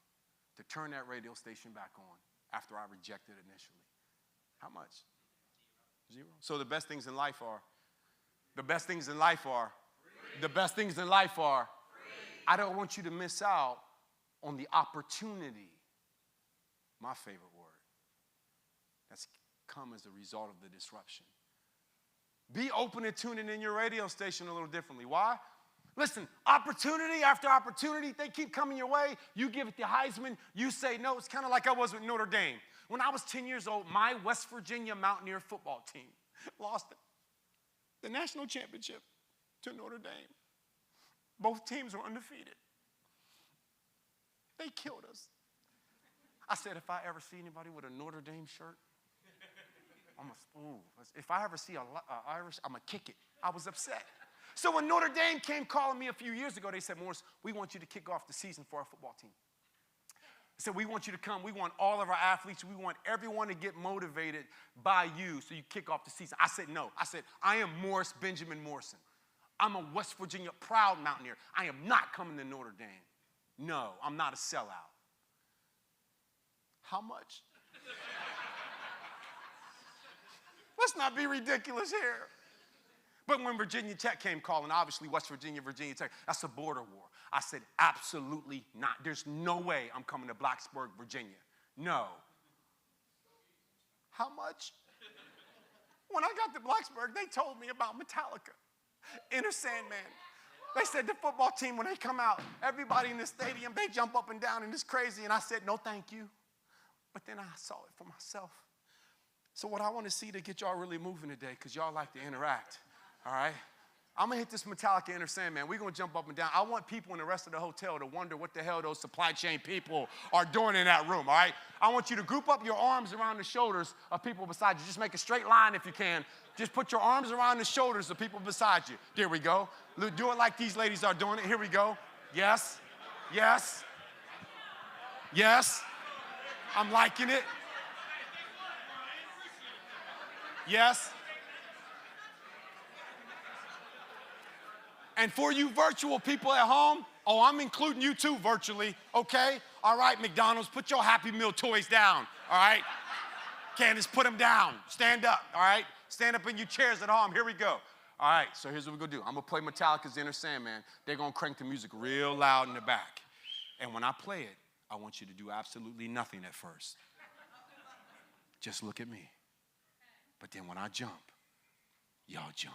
to turn that radio station back on after I rejected it initially? How much? Zero. So the best things in life are, I don't want you to miss out on the opportunity, my favorite word, that's come as a result of the disruption. Be open to tuning in your radio station a little differently. Why? Listen, opportunity after opportunity, they keep coming your way. You give it the Heisman, you say no. It's kind of like I was with Notre Dame. When I was 10 years old, my West Virginia Mountaineer football team lost the national championship to Notre Dame. Both teams were undefeated. They killed us. I said, if I ever see anybody with a Notre Dame shirt, if I ever see a Irish, I'm going to kick it. I was upset. So when Notre Dame came calling me a few years ago, they said, Morris, we want you to kick off the season for our football team. I said, we want you to come. We want all of our athletes. We want everyone to get motivated by you so you kick off the season. I said, no. I said, I am Morris Benjamin Morrison. I'm a West Virginia proud Mountaineer. I am not coming to Notre Dame. No, I'm not a sellout. How much? Let's not be ridiculous here. But when Virginia Tech came calling, obviously West Virginia, Virginia Tech, that's a border war. I said, absolutely not. There's no way I'm coming to Blacksburg, Virginia. No. How much? When I got to Blacksburg, they told me about Metallica, Inner Sandman. They said the football team, when they come out, everybody in the stadium, they jump up and down and it's crazy. And I said, no, thank you. But then I saw it for myself. So what I want to see to get y'all really moving today, because y'all like to interact, all right? I'm going to hit this Metallica Inner Sandman. We're going to jump up and down. I want people in the rest of the hotel to wonder what the hell those supply chain people are doing in that room, all right? I want you to group up your arms around the shoulders of people beside you. Just make a straight line if you can. Just put your arms around the shoulders of people beside you. There we go. Do it like these ladies are doing it. Here we go. Yes. Yes. Yes. I'm liking it. Yes. And for you virtual people at home, oh, I'm including you too virtually, okay? All right, McDonald's, put your Happy Meal toys down, all right? Candace, put them down. Stand up, all right? Stand up in your chairs at home. Here we go. All right, so here's what we're going to do. I'm going to play Metallica's Inner Sandman. They're going to crank the music real loud in the back. And when I play it, I want you to do absolutely nothing at first. Just look at me. But then when I jump, y'all jump.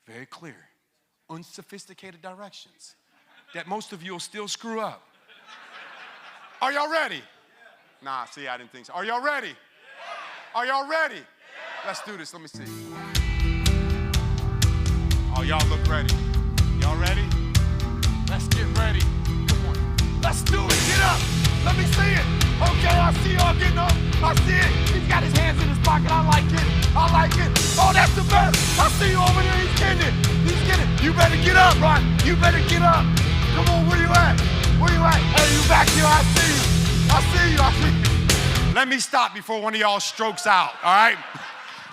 Very clear. Unsophisticated directions that most of you will still screw up. Are y'all ready? Nah, see, I didn't think so. Are y'all ready? Are y'all ready? Let's do this. Let me see. Oh, y'all look ready. Y'all ready? Let's get ready. Come on. Let's do it. Get up. Let me see it. Okay, I see y'all getting up. I see it. He's got his hands in his pocket. I like it. I like it. Oh, that's the best. I see you over there. He's getting it. He's getting it. You better get up, Ron. You better get up. Come on, where you at? Where you at? Hey, you back here. I see you. I see you. I see you. Let me stop before one of y'all strokes out, all right?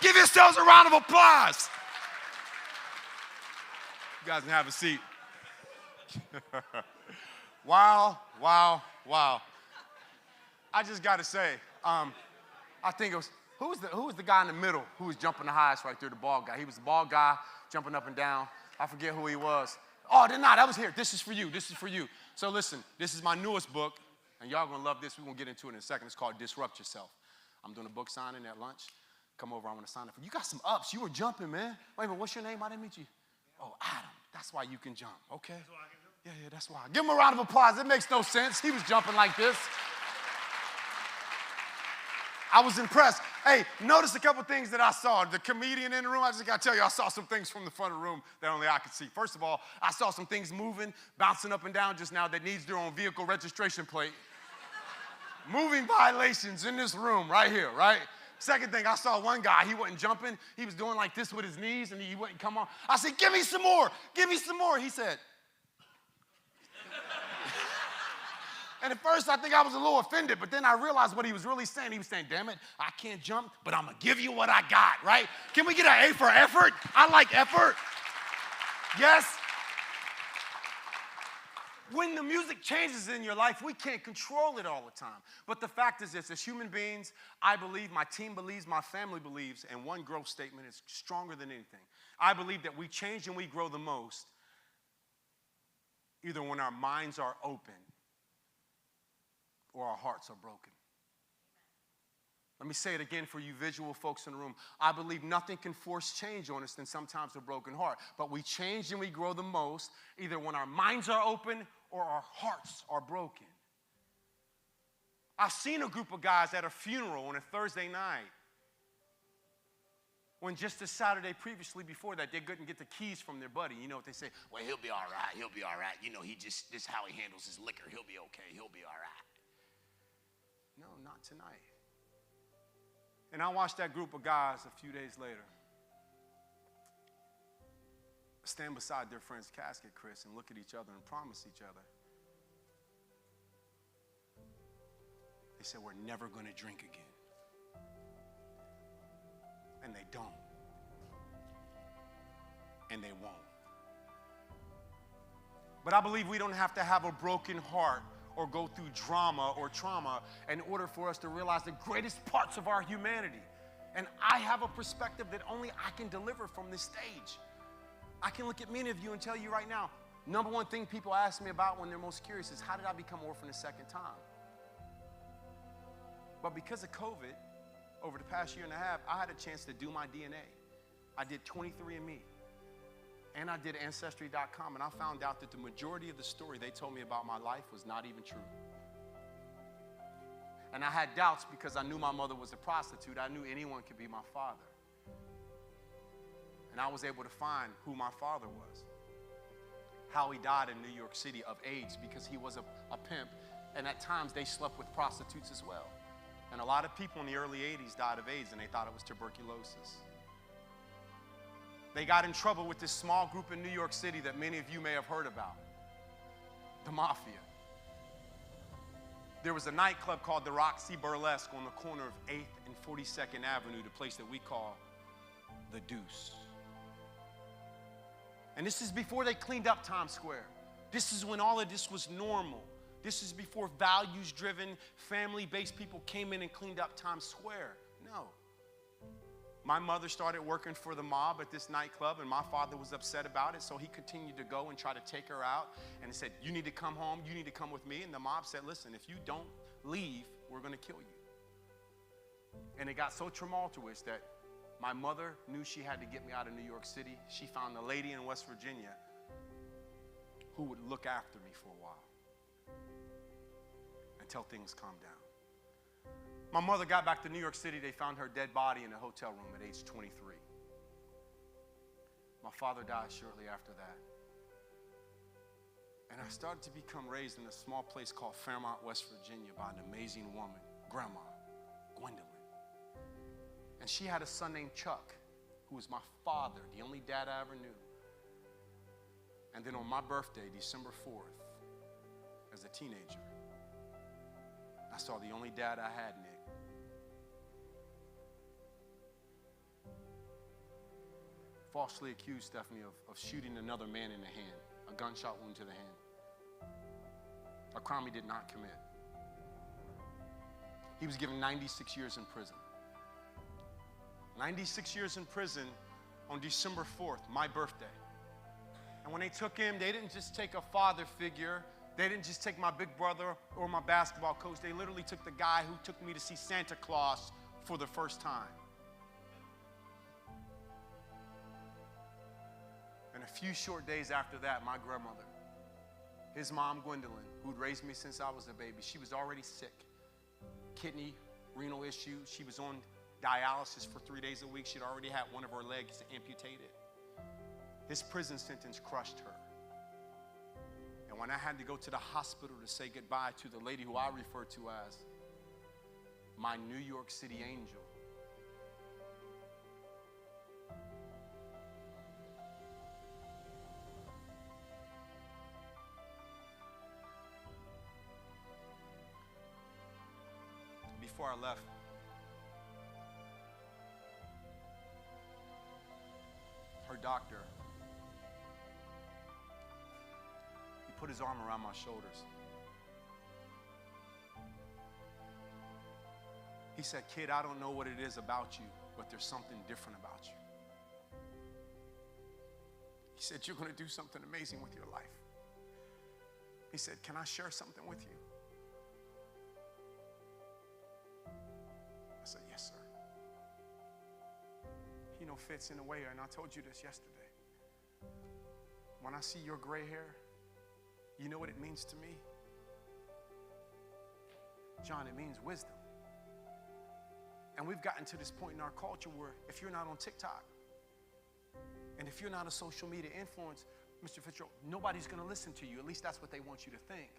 Give yourselves a round of applause. You guys can have a seat. Wow, wow, wow. I just got to say, I think it was, who was the guy in the middle who was jumping the highest right there, the bald guy? He was the bald guy jumping up and down. I forget who he was. Oh, that was here. This is for you. This is for you. So listen, this is my newest book, and y'all going to love this. We're going to get into it in a second. It's called Disrupt Yourself. I'm doing a book signing at lunch. Come over, I want to sign up for you. You got some ups. You were jumping, man. Wait a minute, what's your name? I didn't meet you. Oh, Adam. That's why you can jump, okay? That's why I can jump? Yeah, that's why. Give him a round of applause. It makes no sense. He was jumping like this. I was impressed. Hey, notice a couple things that I saw. The comedian in the room, I just got to tell you, I saw some things from the front of the room that only I could see. First of all, I saw some things moving, bouncing up and down just now that needs their own vehicle registration plate. Moving violations in this room right here, right? Second thing, I saw one guy, he wasn't jumping. He was doing like this with his knees, and he wouldn't come on. I said, give me some more. Give me some more. He said, and at first I think I was a little offended, but then I realized what he was really saying. He was saying, damn it, I can't jump, but I'm going to give you what I got, right? Can we get an A for effort? I like effort. Yes? When the music changes in your life, we can't control it all the time. But the fact is this, as human beings, I believe, my team believes, my family believes, and one growth statement is stronger than anything. I believe that we change and we grow the most either when our minds are open or our hearts are broken. Let me say it again for you visual folks in the room. I believe nothing can force change on us than sometimes a broken heart. But we change and we grow the most either when our minds are open or our hearts are broken. I've seen a group of guys at a funeral on a Thursday night when just a Saturday previously before that, they couldn't get the keys from their buddy. You know what they say? Well, he'll be all right. He'll be all right. You know, this is how he handles his liquor. He'll be okay. He'll be all right. No, not tonight. And I watched that group of guys a few days later stand beside their friend's casket, Chris, and look at each other and promise each other. They said, we're never going to drink again. And they don't. And they won't. But I believe we don't have to have a broken heart or go through drama or trauma in order for us to realize the greatest parts of our humanity. And I have a perspective that only I can deliver from this stage. I can look at many of you and tell you right now, number one thing people ask me about when they're most curious is, how did I become orphan a second time? But because of COVID, over the past year and a half, I had a chance to do my DNA. I did 23andMe. And I did Ancestry.com, and I found out that the majority of the story they told me about my life was not even true. And I had doubts because I knew my mother was a prostitute. I knew anyone could be my father. And I was able to find who my father was. How he died in New York City of AIDS because he was a pimp. And at times they slept with prostitutes as well. And a lot of people in the early 80s died of AIDS and they thought it was tuberculosis. They got in trouble with this small group in New York City that many of you may have heard about. The Mafia. There was a nightclub called the Roxy Burlesque on the corner of 8th and 42nd Avenue, the place that we call the Deuce. And this is before they cleaned up Times Square. This is when all of this was normal. This is before values-driven, family-based people came in and cleaned up Times Square. No. My mother started working for the mob at this nightclub, and my father was upset about it, so he continued to go and try to take her out. And he said, you need to come home, you need to come with me. And the mob said, listen, if you don't leave, we're going to kill you. And it got so tumultuous that my mother knew she had to get me out of New York City. She found a lady in West Virginia who would look after me for a while until things calmed down. My mother got back to New York City. They found her dead body in a hotel room at age 23. My father died shortly after that. And I started to become raised in a small place called Fairmont, West Virginia by an amazing woman, Grandma Gwendolyn. And she had a son named Chuck, who was my father, the only dad I ever knew. And then on my birthday, December 4th, as a teenager, I saw the only dad I had, Nick. Falsely accused Stephanie of shooting another man in the hand, a gunshot wound to the hand. A crime he did not commit. He was given 96 years in prison. 96 years in prison on December 4th, my birthday. And when they took him, they didn't just take a father figure. They didn't just take my big brother or my basketball coach. They literally took the guy who took me to see Santa Claus for the first time. And a few short days after that, my grandmother, his mom, Gwendolyn, who'd raised me since I was a baby, she was already sick. Kidney, renal issues. She was on dialysis for 3 days a week. She'd already had one of her legs amputated. His prison sentence crushed her. And when I had to go to the hospital to say goodbye to the lady who I refer to as my New York City angel, before I left, her doctor, he put his arm around my shoulders. He said, kid, I don't know what it is about you, but there's something different about you. He said, you're going to do something amazing with your life. He said, can I share something with you? I said, yes, sir. He fits in a way, and I told you this yesterday. When I see your gray hair, you know what it means to me? John, it means wisdom. And we've gotten to this point in our culture where if you're not on TikTok, and if you're not a social media influence, Mr. Fitzgerald, nobody's going to listen to you. At least that's what they want you to think.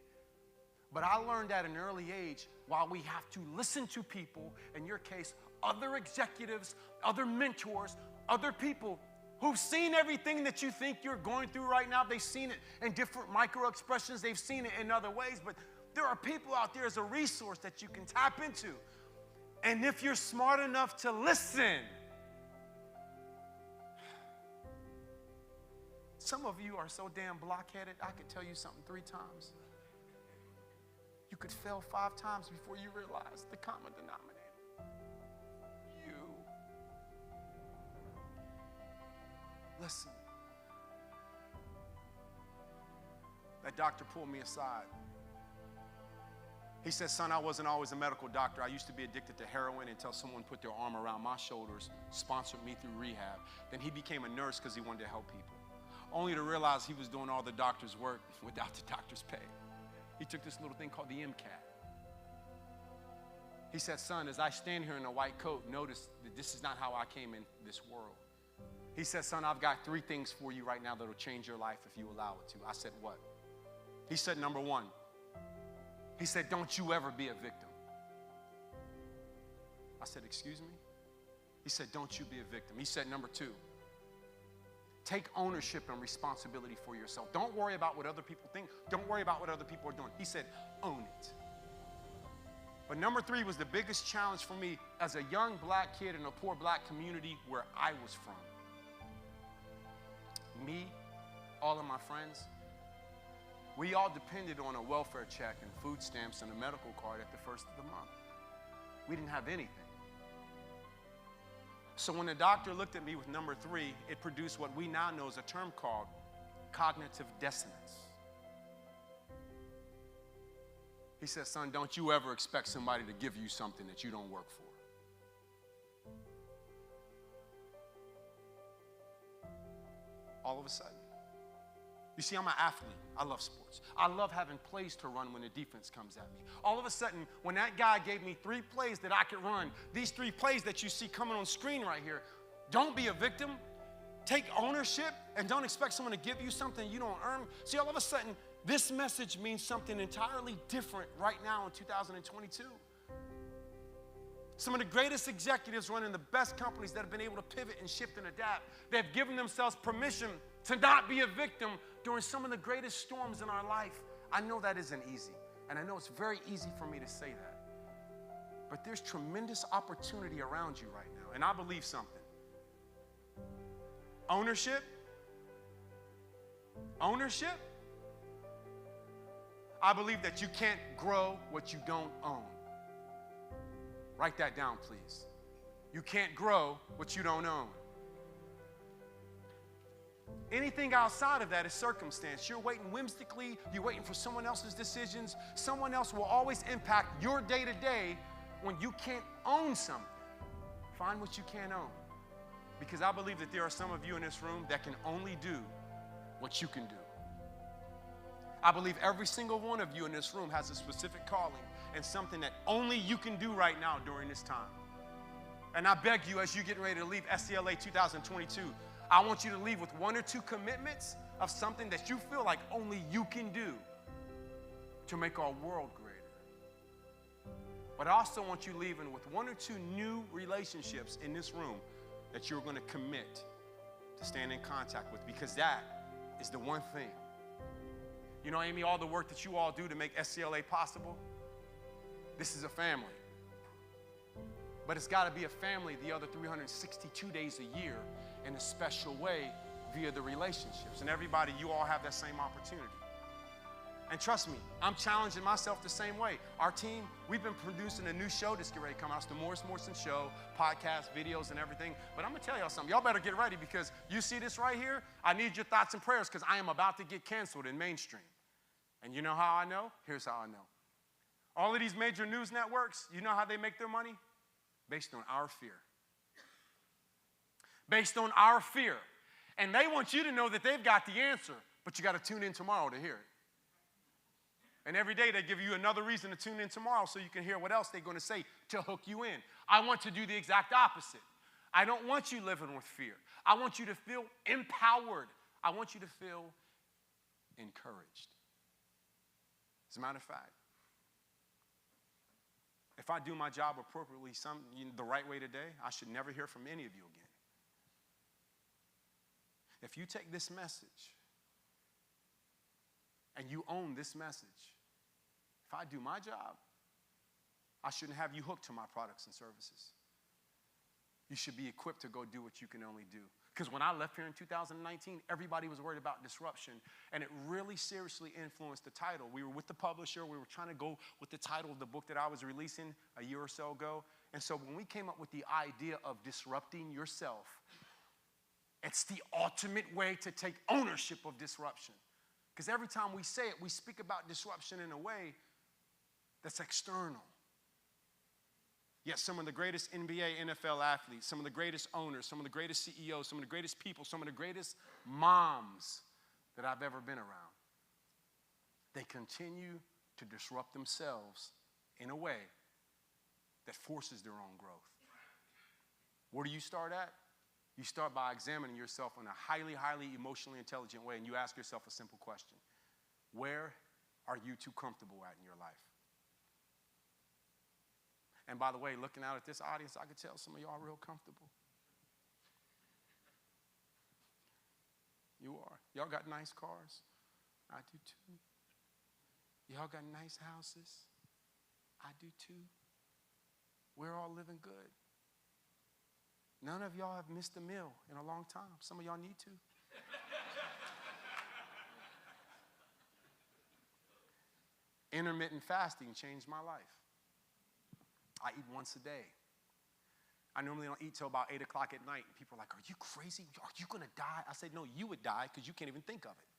But I learned at an early age, while we have to listen to people, in your case, other executives, other mentors, other people who've seen everything that you think you're going through right now. They've seen it in different micro expressions. They've seen it in other ways. But there are people out there as a resource that you can tap into. And if you're smart enough to listen, some of you are so damn blockheaded, I could tell you something 3 times. You could fail 5 times before you realize the common denominator. You. Listen. That doctor pulled me aside. He said, son, I wasn't always a medical doctor. I used to be addicted to heroin until someone put their arm around my shoulders, sponsored me through rehab. Then he became a nurse because he wanted to help people, only to realize he was doing all the doctor's work without the doctor's pay. He took this little thing called the MCAT. He said, son, as I stand here in a white coat, notice that this is not how I came in this world. He said, son, I've got 3 things for you right now that'll change your life if you allow it to. I said, what? He said, number 1. He said, don't you ever be a victim. I said, excuse me? He said, don't you be a victim. He said, number 2, take ownership and responsibility for yourself. Don't worry about what other people think. Don't worry about what other people are doing. He said, own it. But number 3 was the biggest challenge for me as a young black kid in a poor black community where I was from. Me, all of my friends, we all depended on a welfare check and food stamps and a medical card at the first of the month. We didn't have anything. So when the doctor looked at me with number 3, it produced what we now know as a term called cognitive dissonance. He said, son, don't you ever expect somebody to give you something that you don't work for. All of a sudden. You see, I'm an athlete. I love sports. I love having plays to run when the defense comes at me. All of a sudden, when that guy gave me 3 plays that I could run, these 3 plays that you see coming on screen right here, don't be a victim. Take ownership and don't expect someone to give you something you don't earn. See, all of a sudden, this message means something entirely different right now in 2022. Some of the greatest executives running the best companies that have been able to pivot and shift and adapt, they've given themselves permission to not be a victim during some of the greatest storms in our life. I know that isn't easy, and I know it's very easy for me to say that. But there's tremendous opportunity around you right now, and I believe something. Ownership. I believe that you can't grow what you don't own. Write that down, please. You can't grow what you don't own. Anything outside of that is circumstance. You're waiting whimsically. You're waiting for someone else's decisions. Someone else will always impact your day-to-day when you can't own something. Find what you can't own. Because I believe that there are some of you in this room that can only do what you can do. I believe every single one of you in this room has a specific calling and something that only you can do right now during this time. And I beg you, as you get ready to leave SCLA 2022, I want you to leave with 1 or 2 commitments of something that you feel like only you can do to make our world greater. But I also want you leaving with 1 or 2 new relationships in this room that you're going to commit to stand in contact with, because that is the one thing. You know, Amy, all the work that you all do to make SCLA possible, this is a family. But it's got to be a family the other 362 days a year in a special way via the relationships. And everybody, you all have that same opportunity. And trust me, I'm challenging myself the same way. Our team, we've been producing a new show that's getting ready to come out. It's the Morrison Show, podcast, videos, and everything. But I'm going to tell y'all something. Y'all better get ready, because you see this right here? I need your thoughts and prayers, because I am about to get canceled in mainstream. And you know how I know? Here's how I know. All of these major news networks, you know how they make their money? Based on our fear. Based on our fear. And they want you to know that they've got the answer, but you got to tune in tomorrow to hear it. And every day they give you another reason to tune in tomorrow so you can hear what else they're going to say to hook you in. I want to do the exact opposite. I don't want you living with fear. I want you to feel empowered. I want you to feel encouraged. As a matter of fact, if I do my job appropriately, the right way today, I should never hear from any of you again. If you take this message and you own this message, if I do my job, I shouldn't have you hooked to my products and services. You should be equipped to go do what you can only do. Because when I left here in 2019, everybody was worried about disruption, and it really seriously influenced the title. We were with the publisher. We were trying to go with the title of the book that I was releasing a year or so ago. And so when we came up with the idea of disrupting yourself, it's the ultimate way to take ownership of disruption. Because every time we say it, we speak about disruption in a way that's external. Yet some of the greatest NBA, NFL athletes, some of the greatest owners, some of the greatest CEOs, some of the greatest people, some of the greatest moms that I've ever been around, they continue to disrupt themselves in a way that forces their own growth. Where do you start at? You start by examining yourself in a highly, highly emotionally intelligent way, and you ask yourself a simple question. Where are you too comfortable at in your life? And by the way, looking out at this audience, I could tell some of y'all are real comfortable. You are. Y'all got nice cars. I do too. Y'all got nice houses. I do too. We're all living good. None of y'all have missed a meal in a long time. Some of y'all need to. Intermittent fasting changed my life. I eat once a day. I normally don't eat till about 8 o'clock at night. People are like, are you crazy? Are you going to die? I said, no, you would die because you can't even think of it.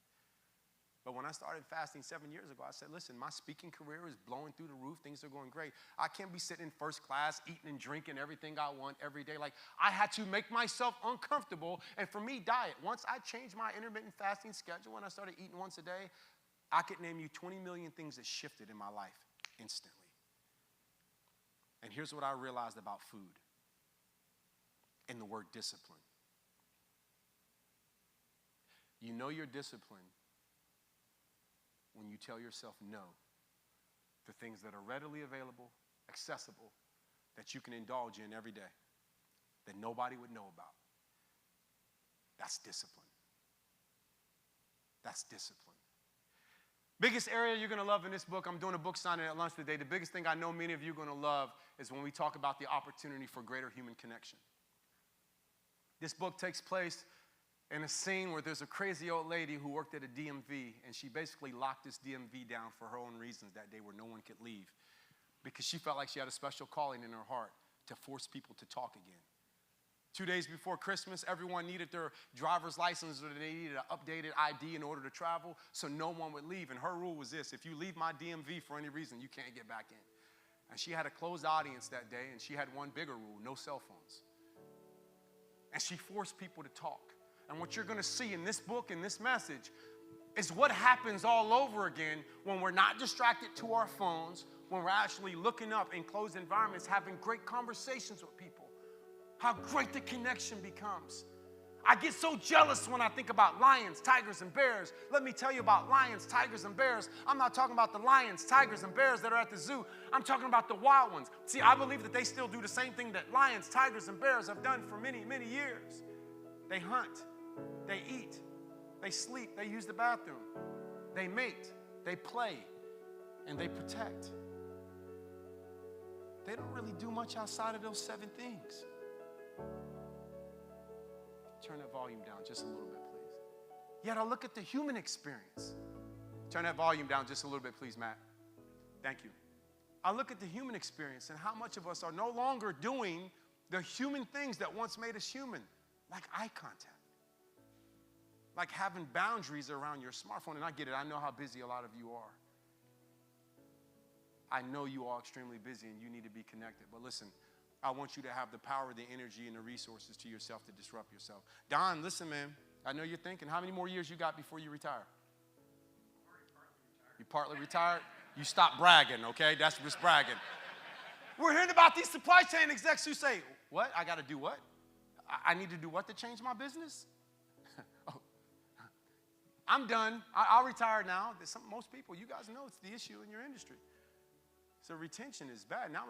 But when I started fasting 7 years ago, I said, listen, my speaking career is blowing through the roof. Things are going great. I can't be sitting in first class, eating and drinking everything I want every day. Like, I had to make myself uncomfortable. And for me, diet. Once I changed my intermittent fasting schedule and I started eating once a day, I could name you 20 million things that shifted in my life instantly. And here's what I realized about food and the word discipline. You know you're disciplined when you tell yourself no to things that are readily available, accessible, that you can indulge in every day, that nobody would know about. That's discipline. That's discipline. Biggest area you're going to love in this book, I'm doing a book signing at lunch today. The biggest thing I know many of you are going to love is when we talk about the opportunity for greater human connection. This book takes place in a scene where there's a crazy old lady who worked at a DMV, and she basically locked this DMV down for her own reasons that day where no one could leave because she felt like she had a special calling in her heart to force people to talk again. 2 days before Christmas, everyone needed their driver's license or they needed an updated ID in order to travel, so no one would leave. And her rule was this: if you leave my DMV for any reason, you can't get back in. And she had a closed audience that day, and she had one bigger rule: no cell phones. And she forced people to talk. And what you're going to see in this book, in this message, is what happens all over again when we're not distracted to our phones, when we're actually looking up in closed environments, having great conversations with people. How great the connection becomes. I get so jealous when I think about lions, tigers, and bears. Let me tell you about lions, tigers, and bears. I'm not talking about the lions, tigers, and bears that are at the zoo. I'm talking about the wild ones. See, I believe that they still do the same thing that lions, tigers, and bears have done for many, many years. They hunt, they eat, they sleep, they use the bathroom, they mate, they play, and they protect. They don't really do much outside of those 7 things. Turn that volume down just a little bit, please. Yet I look at the human experience. Turn that volume down just a little bit, please, Matt. Thank you. I look at the human experience and how much of us are no longer doing the human things that once made us human, like eye contact, like having boundaries around your smartphone. And I get it. I know how busy a lot of you are. I know you are extremely busy and you need to be connected. But listen, I want you to have the power, the energy, and the resources to yourself to disrupt yourself. Don, listen, man. I know you're thinking, how many more years you got before you retire? You partly retired? You stop bragging, okay? That's just bragging. We're hearing about these supply chain execs who say, what? I got to do what? I need to do what to change my business? Oh, I'm done. I'll retire now. Most people, you guys know it's the issue in your industry. So retention is bad. Now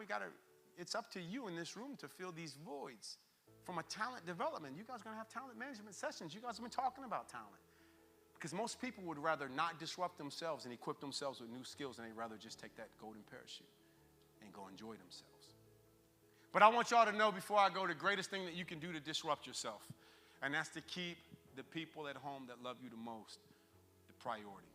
it's up to you in this room to fill these voids from a talent development. You guys are going to have talent management sessions. You guys have been talking about talent. Because most people would rather not disrupt themselves and equip themselves with new skills, and they'd rather just take that golden parachute and go enjoy themselves. But I want y'all to know before I go, the greatest thing that you can do to disrupt yourself, and that's to keep the people at home that love you the most the priority.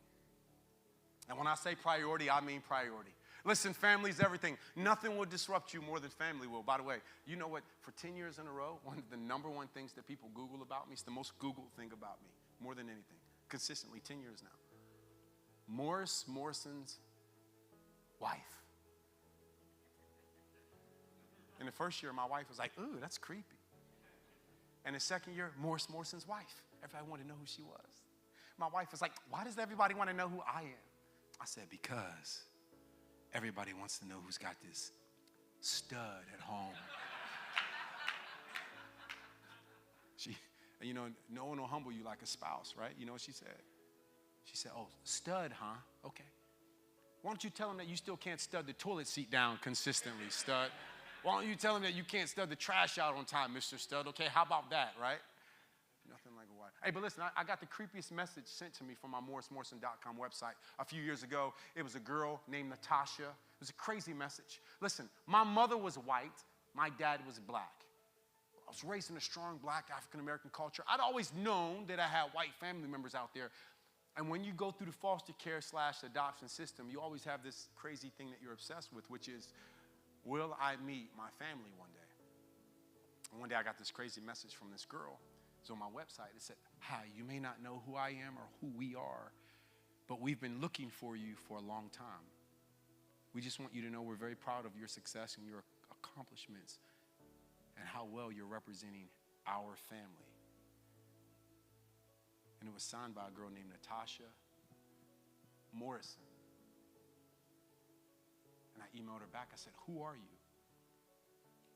And when I say priority, I mean priority. Listen, family's everything. Nothing will disrupt you more than family will. By the way, you know what? For 10 years in a row, one of the number one things that people Google about me, it's the most Googled thing about me, more than anything. Consistently, 10 years now. Morrison's wife. In the first year, my wife was like, ooh, that's creepy. And the second year, Morrison's wife. Everybody wanted to know who she was. My wife was like, why does everybody want to know who I am? I said, because everybody wants to know who's got this stud at home. And, no one will humble you like a spouse, right? You know what she said? She said, oh, stud, huh? Okay. Why don't you tell him that you still can't stud the toilet seat down consistently, stud? Why don't you tell him that you can't stud the trash out on time, Mr. Stud? Okay, how about that, right? Nothing like a wife. Hey, but listen, I got the creepiest message sent to me from my Morrison.com website a few years ago. It was a girl named Natasha. It was a crazy message. Listen, my mother was white. My dad was black. I was raised in a strong black African-American culture. I'd always known that I had white family members out there. And when you go through the foster care / adoption system, you always have this crazy thing that you're obsessed with, which is, will I meet my family one day? And one day I got this crazy message from this girl. It was on my website. It said, hi, you may not know who I am or who we are, but we've been looking for you for a long time. We just want you to know we're very proud of your success and your accomplishments and how well you're representing our family. And it was signed by a girl named Natasha Morrison. And I emailed her back. I said, who are you?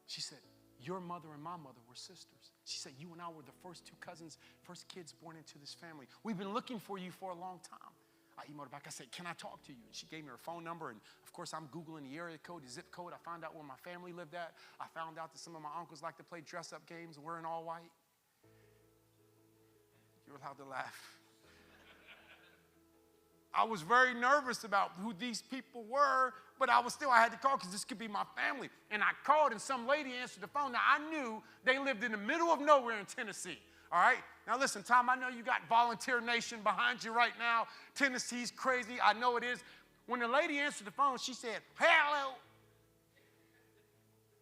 She said, your mother and my mother were sisters. She said, you and I were the first two cousins, first kids born into this family. We've been looking for you for a long time. I emailed her back. I said, can I talk to you? And she gave me her phone number. And of course, I'm Googling the area code, the zip code. I found out where my family lived at. I found out that some of my uncles like to play dress-up games wearing all white. You're allowed to laugh. I was very nervous about who these people were, but I had to call because this could be my family. And I called and some lady answered the phone. Now, I knew they lived in the middle of nowhere in Tennessee, all right? Now, listen, Tom, I know you got Volunteer Nation behind you right now. Tennessee's crazy. I know it is. When the lady answered the phone, she said, hello.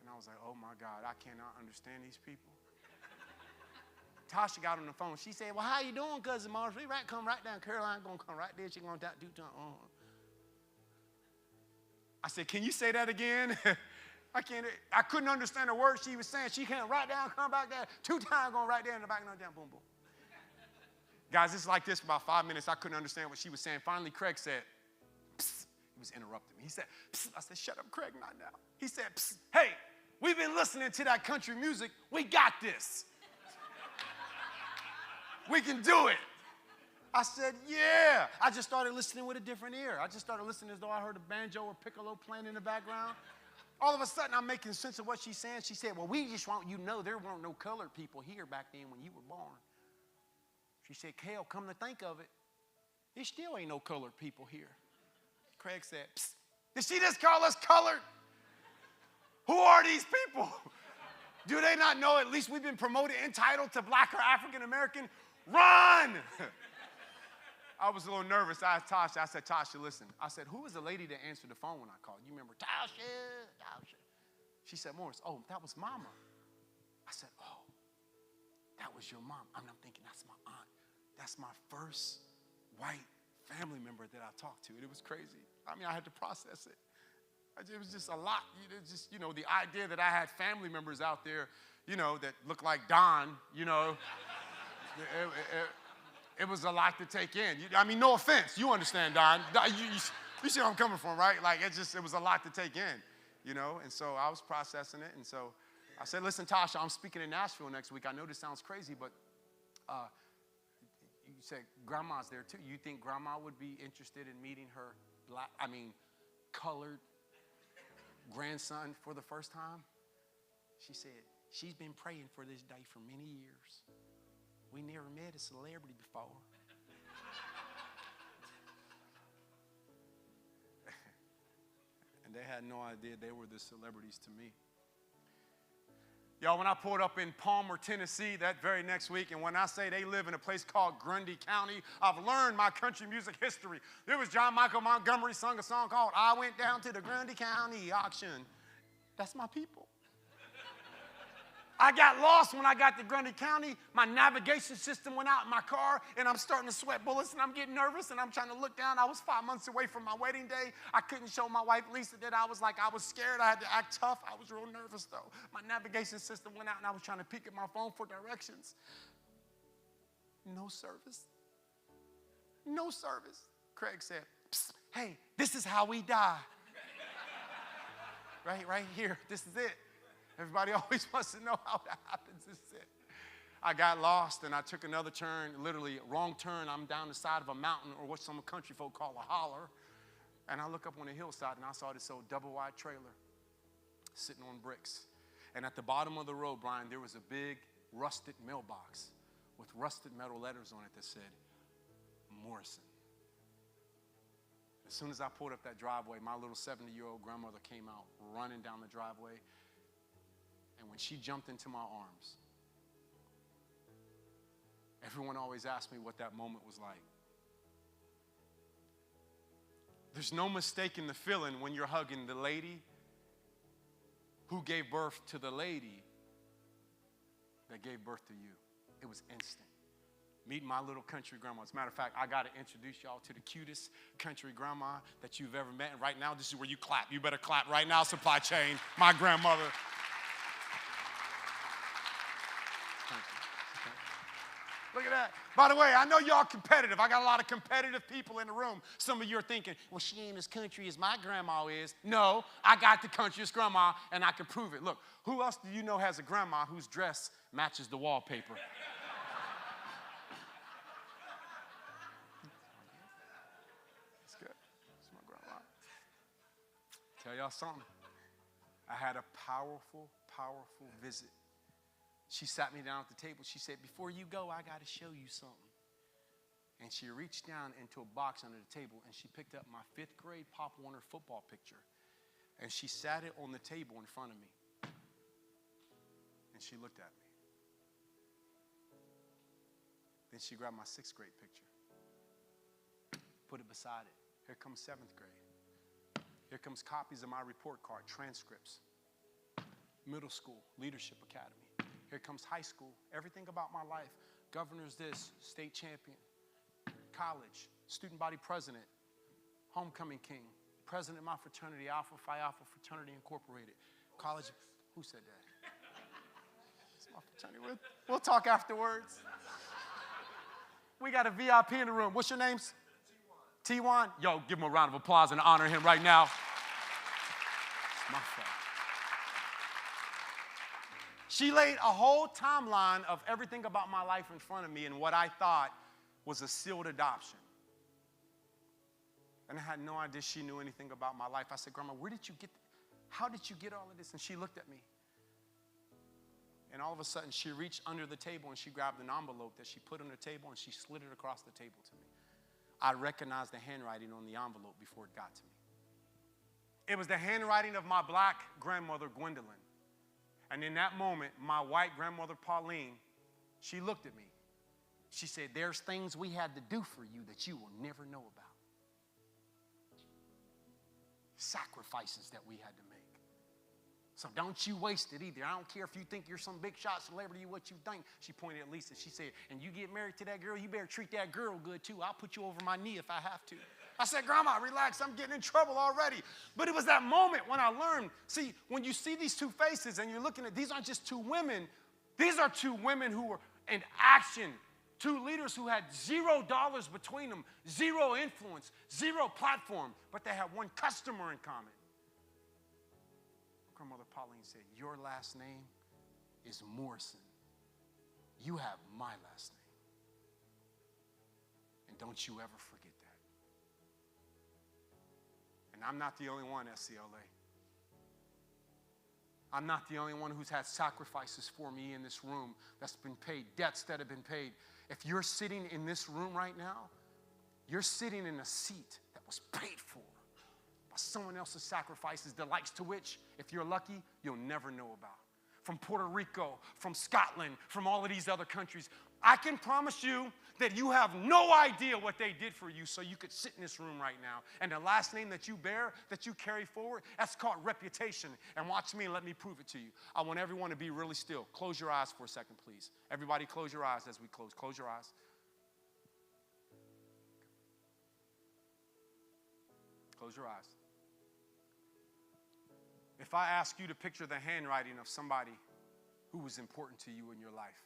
And I was like, oh, my God, I cannot understand these people. Tasha got on the phone. She said, well, how you doing, Cousin Morris? We come right down. Caroline going to come right there. She going to do something. I said, can you say that again? I couldn't understand the words she was saying. She came right down, come back there. 2 times going right there in the back. No, down, boom, boom. Guys, it's like this for about 5 minutes. I couldn't understand what she was saying. Finally, Craig said, psst. He was interrupting me. He said, psst. I said, shut up, Craig, not now. He said, psst. Hey, we've been listening to that country music. We got this. We can do it. I said, yeah. I just started listening with a different ear. I just started listening as though I heard a banjo or piccolo playing in the background. All of a sudden, I'm making sense of what she's saying. She said, well, we just want you to know there weren't no colored people here back then when you were born. She said, Kale, come to think of it, there still ain't no colored people here. Craig said, psst, did she just call us colored? Who are these people? Do they not know at least we've been promoted, entitled to black or African American? Run! I was a little nervous. I asked Tasha. I said, Tasha, listen. I said, who was the lady that answered the phone when I called? You remember Tasha? She said, Morris, oh, that was Mama. I said, oh, that was your mom. I'm thinking, that's my aunt. That's my first white family member that I talked to. And it was crazy. I mean, I had to process it. It was just a lot. Just, the idea that I had family members out there, that looked like Don, it was a lot to take in. I mean, no offense. You understand, Don. You see where I'm coming from, right? Like, it was a lot to take in, And so I was processing it. And so I said, listen, Tasha, I'm speaking in Nashville next week. I know this sounds crazy, but you said Grandma's there, too. You think Grandma would be interested in meeting her colored grandson for the first time? She said, she's been praying for this day for many years. We never met a celebrity before. And they had no idea they were the celebrities to me. Y'all, when I pulled up in Palmer, Tennessee that very next week, and when I say they live in a place called Grundy County, I've learned my country music history. There was John Michael Montgomery sung a song called I Went Down to the Grundy County Auction. That's my people. I got lost when I got to Grundy County. My navigation system went out in my car, and I'm starting to sweat bullets, and I'm getting nervous, and I'm trying to look down. I was 5 months away from my wedding day. I couldn't show my wife, Lisa, that I was scared. I had to act tough. I was real nervous, though. My navigation system went out, and I was trying to peek at my phone for directions. No service. No service. Craig said, psst, hey, this is how we die. Right here. This is it. Everybody always wants to know how that happens. This is it. I got lost and I took another turn, literally wrong turn. I'm down the side of a mountain, or what some country folk call a holler. And I look up on the hillside and I saw this old double-wide trailer sitting on bricks. And at the bottom of the road, Brian, there was a big rusted mailbox with rusted metal letters on it that said, Morrison. As soon as I pulled up that driveway, my little 70-year-old grandmother came out running down the driveway. And when she jumped into my arms, everyone always asked me what that moment was like. There's no mistaking the feeling when you're hugging the lady who gave birth to the lady that gave birth to you. It was instant. Meet my little country grandma. As a matter of fact, I got to introduce y'all to the cutest country grandma that you've ever met. And right now, this is where you clap. You better clap right now, supply chain. My grandmother. Look at that. By the way, I know y'all competitive. I got a lot of competitive people in the room. Some of you are thinking, well, she ain't as country as my grandma is. No, I got the countryest grandma, and I can prove it. Look, who else do you know has a grandma whose dress matches the wallpaper? That's good. That's my grandma. Tell y'all something. I had a powerful, powerful visit. She sat me down at the table. She said, before you go, I got to show you something. And she reached down into a box under the table, and she picked up my 5th grade Pop Warner football picture. And she sat it on the table in front of me. And she looked at me. Then she grabbed my 6th grade picture, put it beside it. Here comes 7th grade. Here comes copies of my report card, transcripts, middle school, leadership academy. Here comes high school, everything about my life. Governor's this, state champion, college, student body president, homecoming king, president of my fraternity, Alpha Phi Alpha Fraternity Incorporated. College, who said that? It's my fraternity. We'll talk afterwards. We got a VIP in the room. What's your names? T1. Yo, give him a round of applause and honor him right now. It's my fault. She laid a whole timeline of everything about my life in front of me and what I thought was a sealed adoption. And I had no idea she knew anything about my life. I said, Grandma, how did you get all of this? And she looked at me. And all of a sudden, she reached under the table and she grabbed an envelope that she put on the table and she slid it across the table to me. I recognized the handwriting on the envelope before it got to me. It was the handwriting of my black grandmother, Gwendolyn. And in that moment, my white grandmother, Pauline, she looked at me. She said, there's things we had to do for you that you will never know about. Sacrifices that we had to make. So don't you waste it either. I don't care if you think you're some big shot celebrity, what you think. She pointed at Lisa. She said, and you get married to that girl, you better treat that girl good too. I'll put you over my knee if I have to. I said, Grandma, relax. I'm getting in trouble already. But it was that moment when I learned. See, when you see these two faces and you're looking at, these aren't just two women. These are two women who were in action. Two leaders who had $0 between them, zero influence, zero platform, but they had one customer in common. Grandmother Pauline said, your last name is Morrison. You have my last name. And don't you ever forget that. And I'm not the only one, SCLA. I'm not the only one who's had sacrifices for me in this room that's been paid, debts that have been paid. If you're sitting in this room right now, you're sitting in a seat that was paid for by someone else's sacrifices, the likes to which, if you're lucky, you'll never know about. From Puerto Rico, from Scotland, from all of these other countries. I can promise you that you have no idea what they did for you, so you could sit in this room right now. And the last name that you bear, that you carry forward, that's called reputation. And watch me and let me prove it to you. I want everyone to be really still. Close your eyes for a second, please. Everybody close your eyes as we close. Close your eyes. Close your eyes. If I ask you to picture the handwriting of somebody who was important to you in your life,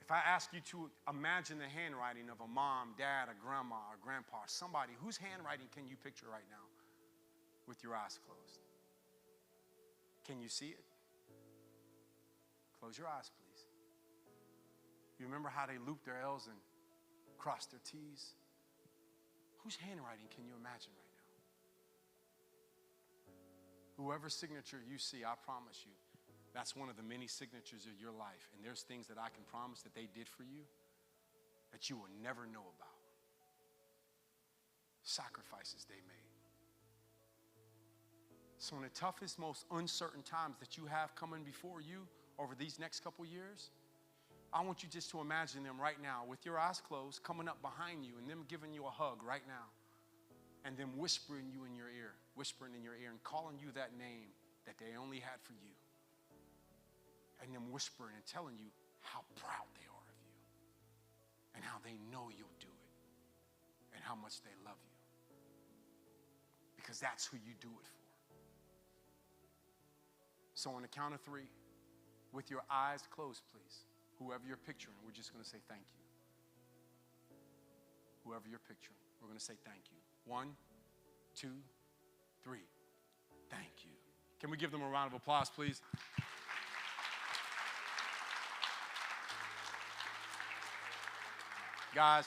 if I ask you to imagine the handwriting of a mom, dad, a grandma, or grandpa, somebody, whose handwriting can you picture right now with your eyes closed? Can you see it? Close your eyes, please. You remember how they looped their L's and crossed their T's? Whose handwriting can you imagine right now? Whoever's signature you see, I promise you, that's one of the many signatures of your life. And there's things that I can promise that they did for you that you will never know about. Sacrifices they made. So in the toughest, most uncertain times that you have coming before you over these next couple years, I want you just to imagine them right now with your eyes closed, coming up behind you and them giving you a hug right now, and them whispering in your ear and calling you that name that they only had for you, and them whispering and telling you how proud they are of you and how they know you'll do it and how much they love you, because that's who you do it for. So on the count of 3, with your eyes closed, please, whoever you're picturing, we're just going to say thank you. Whoever you're picturing, we're going to say thank you. 1, 2, 3. Thank you. Can we give them a round of applause, please? Guys,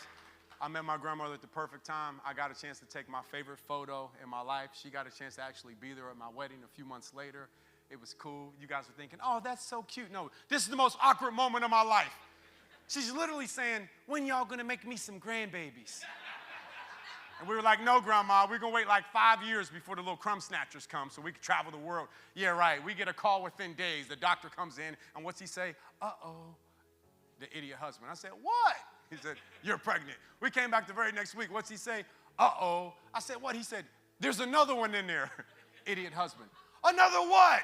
I met my grandmother at the perfect time. I got a chance to take my favorite photo in my life. She got a chance to actually be there at my wedding a few months later. It was cool. You guys were thinking, oh, that's so cute. No, this is the most awkward moment of my life. She's literally saying, when y'all gonna make me some grandbabies? And we were like, no, Grandma, we're gonna wait like 5 years before the little crumb snatchers come so we can travel the world. Yeah, right. We get a call within days. The doctor comes in, and what's he say? Uh-oh, the idiot husband. I said, what? He said, you're pregnant. We came back the very next week. What's he say? Uh-oh. I said, what? He said, there's another one in there. Idiot husband. Another what?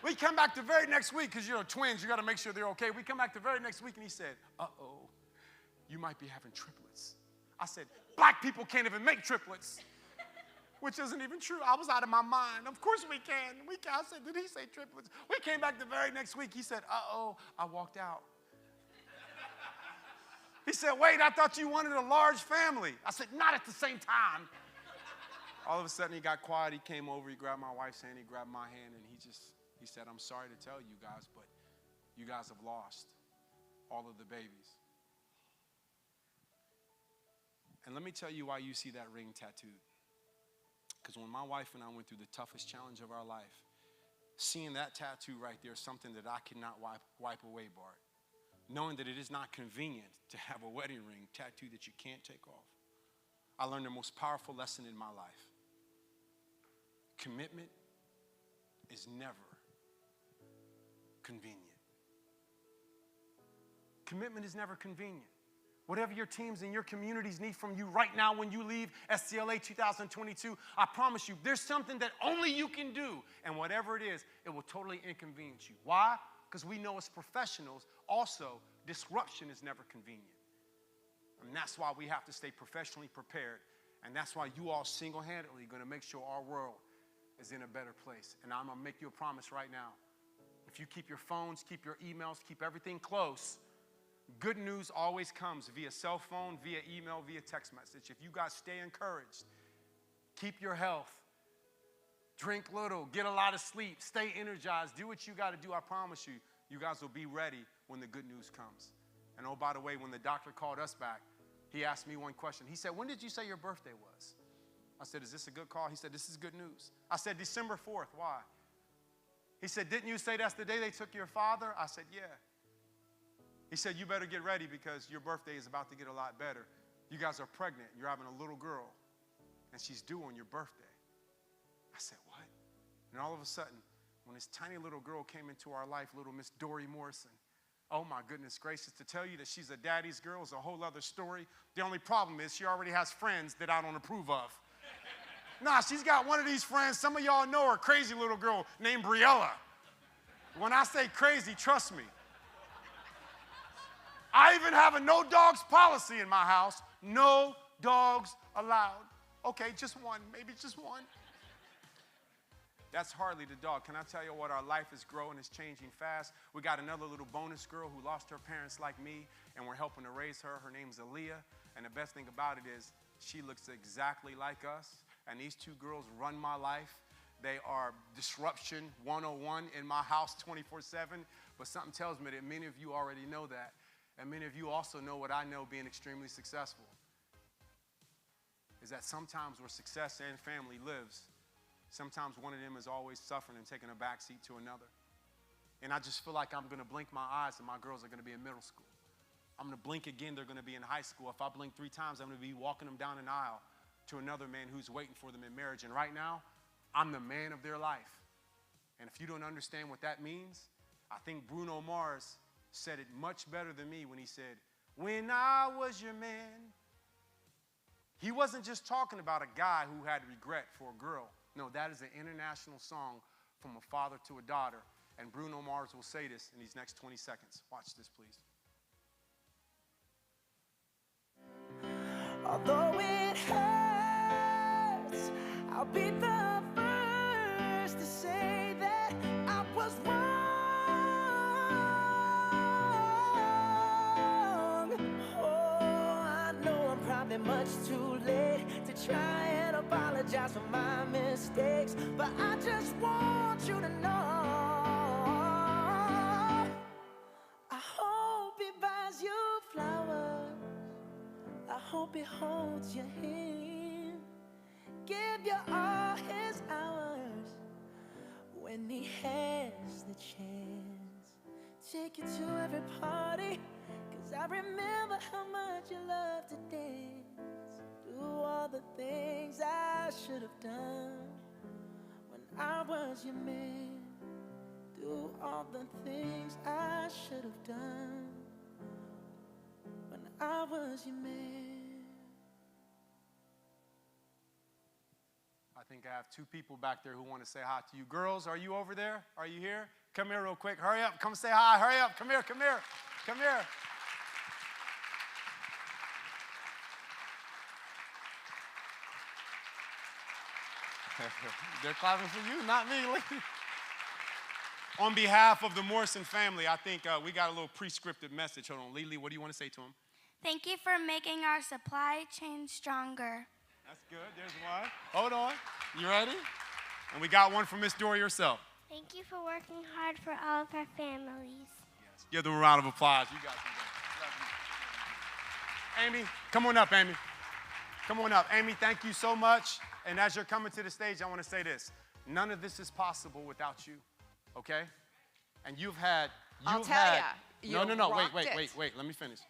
We come back the very next week, because, twins, you got to make sure they're okay. We come back the very next week, and he said, uh-oh, you might be having triplets. I said, black people can't even make triplets, which isn't even true. I was out of my mind. Of course we can. I said, did he say triplets? We came back the very next week. He said, uh-oh, I walked out. He said, wait, I thought you wanted a large family. I said, not at the same time. All of a sudden, he got quiet. He came over. He grabbed my wife's hand. He grabbed my hand, and he said, I'm sorry to tell you guys, but you guys have lost all of the babies. And let me tell you why you see that ring tattooed. Because when my wife and I went through the toughest challenge of our life, seeing that tattoo right there is something that I cannot wipe away, Bart. Knowing that it is not convenient to have a wedding ring tattoo that you can't take off. I learned the most powerful lesson in my life. Commitment is never convenient. Commitment is never convenient. Whatever your teams and your communities need from you right now when you leave SCLA 2022, I promise you, there's something that only you can do. And whatever it is, it will totally inconvenience you. Why? Because we know as professionals, also, disruption is never convenient. And that's why we have to stay professionally prepared. And that's why you all single-handedly are going to make sure our world is in a better place. And I'm going to make you a promise right now. If you keep your phones, keep your emails, keep everything close, good news always comes via cell phone, via email, via text message. If you guys stay encouraged, keep your health, drink little, get a lot of sleep, stay energized, do what you got to do, I promise you, you guys will be ready when the good news comes. And oh, by the way, when the doctor called us back, he asked me one question. He said, when did you say your birthday was? I said, is this a good call? He said, this is good news. I said, December 4th. Why? He said, didn't you say that's the day they took your father? I said, yeah. He said, you better get ready because your birthday is about to get a lot better. You guys are pregnant. You're having a little girl, and she's due on your birthday. I said, what? And all of a sudden, when this tiny little girl came into our life, little Miss Dory Morrison, oh my goodness gracious, to tell you that she's a daddy's girl is a whole other story. The only problem is she already has friends that I don't approve of. Nah, she's got one of these friends, some of y'all know her, crazy little girl named Briella. When I say crazy, trust me. I even have a no dogs policy in my house. No dogs allowed. Okay, just one, maybe just one. That's hardly the dog. Can I tell you what? Our life is growing, it's changing fast. We got another little bonus girl who lost her parents like me, and we're helping to raise her. Her name's Aaliyah, and the best thing about it is she looks exactly like us, and these two girls run my life. They are disruption 101 in my house 24/7, but something tells me that many of you already know that. And many of you also know what I know being extremely successful, is that sometimes where success and family lives, sometimes one of them is always suffering and taking a backseat to another. And I just feel like I'm going to blink my eyes and my girls are going to be in middle school. I'm going to blink again, they're going to be in high school. If I blink 3 times, I'm going to be walking them down an aisle to another man who's waiting for them in marriage. And right now, I'm the man of their life. And if you don't understand what that means, I think Bruno Mars said it much better than me when he said, when I was your man. He wasn't just talking about a guy who had regret for a girl. No, that is an international song from a father to a daughter. And Bruno Mars will say this in these next 20 seconds. Watch this, please. Although it hurts, I'll be the first to say that I was wrong. Oh, I know I'm probably much too late to try and apologize for my mistakes, but I just want you to know, I hope he buys you flowers, I hope he holds your hand, give you all his hours when he has the chance. Take you to every party, 'cause I remember how much you love to dance. Do all the things I should have done when I was your man. Do all the things I should have done when I was your man. I think I have 2 people back there who want to say hi to you. Girls, are you over there? Are you here? Come here real quick. Hurry up. Come say hi. Hurry up. Come here. Come here. Come here. They're clapping for you, not me. On behalf of the Morrison family, I think we got a little prescriptive message. Hold on. Lily, what do you want to say to them? Thank you for making our supply chain stronger. That's good. There's one. Hold on. You ready? And we got one from Miss Dory herself. Thank you for working hard for all of our families. Yes. Give them a round of applause. You guys can go. Amy, come on up, Amy. Come on up. Amy, thank you so much. And as you're coming to the stage, I want to say this. None of this is possible without you, okay? And you've had... I'll tell you. No. Wait. Let me finish.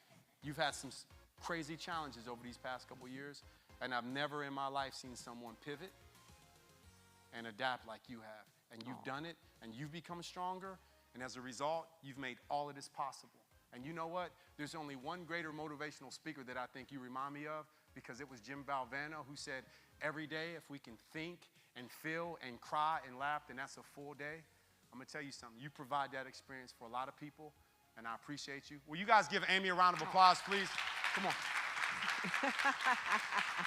You've had some crazy challenges over these past couple years, and I've never in my life seen someone pivot and adapt like you have. And you've done it, and you've become stronger, and as a result, you've made all of this possible. And you know what? There's only one greater motivational speaker that I think you remind me of, because it was Jim Valvano who said, every day if we can think and feel and cry and laugh, then that's a full day. I'm going to tell you something. You provide that experience for a lot of people, and I appreciate you. Will you guys give Amy a round of applause, please? Come on.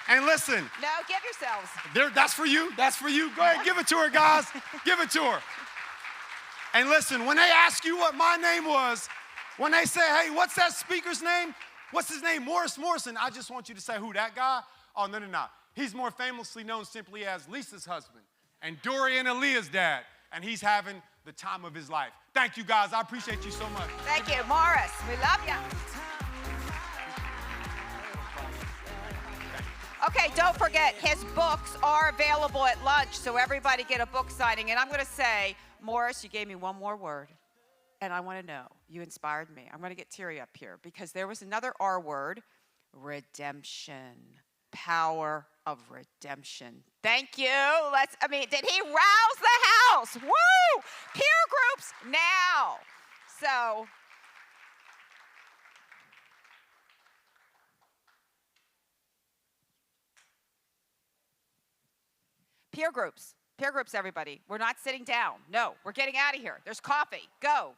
And listen. No, give yourselves. That's for you. That's for you. Go ahead, give it to her, guys. Give it to her. And listen, when they ask you what my name was, when they say, hey, what's that speaker's name? What's his name? Morrison. I just want you to say, who, that guy? Oh, no. He's more famously known simply as Lisa's husband and Dory and Aaliyah's dad. And he's having the time of his life. Thank you, guys. I appreciate you so much. Thank you, Morris. We love you. Okay, don't forget, his books are available at lunch, so everybody get a book signing. And I'm going to say, Morris, you gave me one more word, and I want to know. You inspired me. I'm going to get teary up here because there was another R word, redemption, power of redemption. Thank you. Did he rouse the house? Woo! Peer groups now. So, peer groups, everybody. We're not sitting down. No, we're getting out of here. There's coffee. Go.